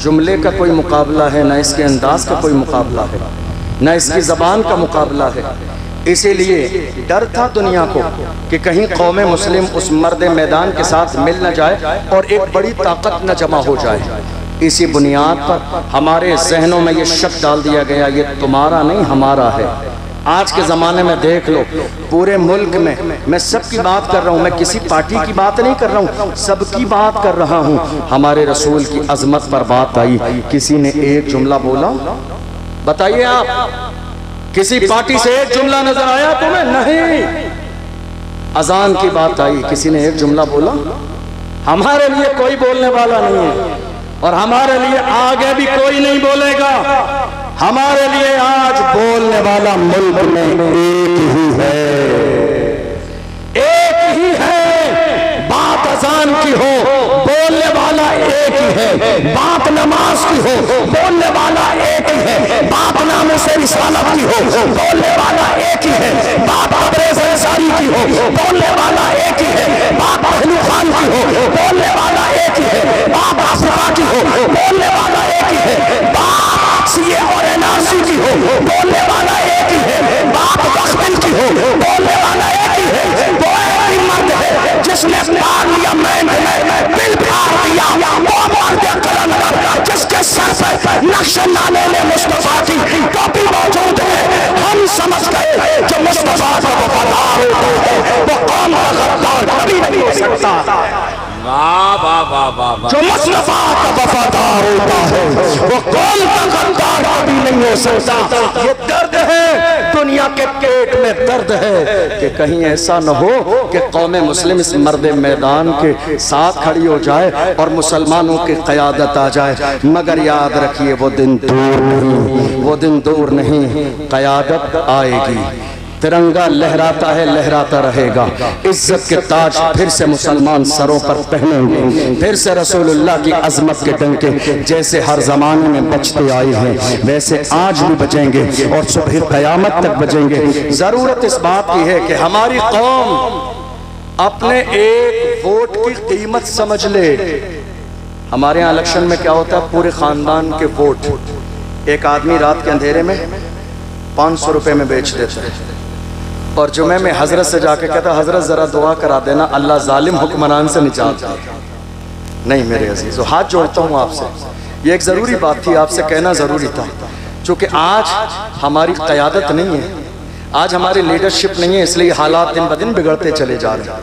जुमले का कोई मुकाबला है, ना इसके अंदाज का कोई मुकाबला है, ना इसकी ज़बान का मुकाबला है। इसीलिए डर था दुनिया को कि कहीं कौम मुस्लिम उस मर्द मैदान के साथ मिल न जाए और एक बड़ी ताकत न जमा हो जाए। इसी बुनियाद पर हमारे जहनों में ये शक डाल दिया गया, ये तुम्हारा नहीं हमारा है। आज के ज़माने में देख लो, पूरे मुल्क में, मैं सबकी बात कर रहा हूँ, मैं किसी पार्टी की बात नहीं कर रहा हूँ, सबकी बात कर रहा हूँ। हमारे रसूल की अजमत पर बात आई, किसी ने एक जुमला बोला? बताइए आप, किसी पार्टी से एक जुमला नजर आया तुम्हें? नहीं। अजान की बात आई, किसी ने एक जुमला बोला? हमारे लिए कोई बोलने वाला नहीं है, और हमारे लिए आगे भी कोई नहीं बोलेगा। हमारे लिए आज बोलने वाला मुल्क में एक ही है, एक ही है। बात अजान की हो, बोलने वाला एक ही है। बात नमाज की हो, बोलने वाला एक ही है। बात नाम से रिसालत की हो, बोलने वाला एक ही है। बात अबरेज़ अंसारी की हो, बोलने वाला एक ही है। बात पहलू खान की हो, बोलने वाला एक ही है। बात आसरा की हो, बोलने वाला एक ही है। बात सीए और एनआरसी की हो, बोलने वाला एक ही है। बात बख्तिन की हो, बोलने वाला एक ही है। वो एक ही मर्द है जिसने मार लिया मैंने बिल फाड़ दिया, वो मर्द कलंदर जिसके सर पर नक्श नाले में मुस्तफा की टोपी मौजूद है। हम समझ गए जो मुस्तफा का वफादार होता है वो कौम का गद्दार कभी नहीं हो सकता। जो मुस्तफा का वफादार होता है वो कौम का गद्दार कभी नहीं हो सकता। ये दर्द है, दुनिया के पेट में दर्द है कि कहीं ऐसा न हो कि कौम मुस्लिम इस मर्द मैदान के साथ खड़ी हो जाए और मुसलमानों की क़यादत आ जाए। मगर याद रखिए वो दिन दूर नहीं, वो दिन दूर नहीं, क़यादत आएगी। तिरंगा लहराता है, लहराता रहेगा। इज्जत के ताज फिर से मुसलमान सरों पर पहनेंगे। फिर से रसूलुल्लाह की अजमत के डंके जैसे हर जमाने में बजते आए हैं वैसे आज भी बजेंगे और सुबह क़यामत तक बजेंगे। जरूरत इस बात की है कि हमारी कौम अपने एक वोट की कीमत समझ ले। हमारे यहाँ इलेक्शन में क्या होता है, पूरे खानदान के वोट एक आदमी रात के अंधेरे में 500 रुपए में बेच देता है, और जुमे में हजरत से जाके कहता, हजरत जरा दुआ करा देना, अल्लाह जालिम हुक्मरान से निजात दे। नहीं मेरे अजीजों, हाथ जोड़ता हूँ आपसे, ये एक ज़रूरी बात थी, आपसे कहना ज़रूरी था। चूँकि आज हमारी क़यादत नहीं है, आज हमारी लीडरशिप नहीं है, इसलिए हालात दिन ब दिन बिगड़ते चले जा रहे हैं।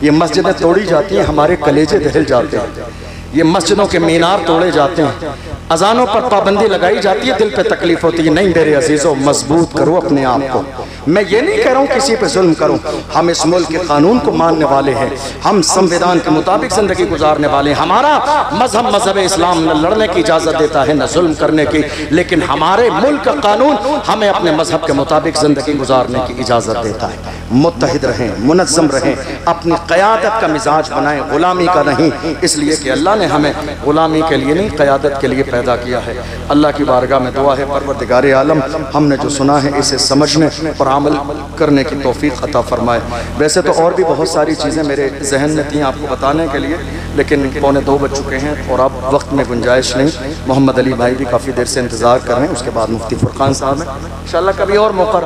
ये मस्जिदें तोड़ी जाती हैं, हमारे कलेजे दहल जाते हैं। ये मस्जिदों के मीनार तोड़े जाते हैं, अजानों पर पाबंदी लगाई जाती है, दिल पे तकलीफ होती है। नहीं मेरे अजीजों, मजबूत करो अपने आप को। मैं ये नहीं कह रहा हूँ किसी पे जुल्म करो, हम इस मुल्क के कानून को मानने वाले हैं, हम संविधान के मुताबिक जिंदगी गुजारने वाले हैं। हमारा मजहब मजहब इस्लाम न लड़ने की इजाज़त देता है न जुल्म करने की, लेकिन हमारे मुल्क का कानून हमें अपने मजहब के मुताबिक जिंदगी गुजारने की इजाज़त देता है। मुत्तहिद रहें, मुनज़्ज़म रहें, अपनी क़यादत का मिजाज बनाएं, गुलामी का नहीं। इसलिए कि अल्लाह ने हमें गुलामी के लिए नहीं, क़यादत के लिए पैदा किया है। अल्लाह की बारगाह में दुआ है, परवरदिगार आलम हमने जो सुना है इसे समझने और अमल करने की तौफीक अता फरमाए। वैसे तो और भी बहुत सारी चीज़ें मेरे जहन में थी आपको बताने के लिए, लेकिन 1:45 बज चुके हैं और अब वक्त में गुंजाइश नहीं। मोहम्मद अली भाई भी काफ़ी देर से इंतज़ार कर रहे हैं, उसके बाद मुफ्ती फुरकान साहब हैं। इंशाअल्लाह कभी और मौका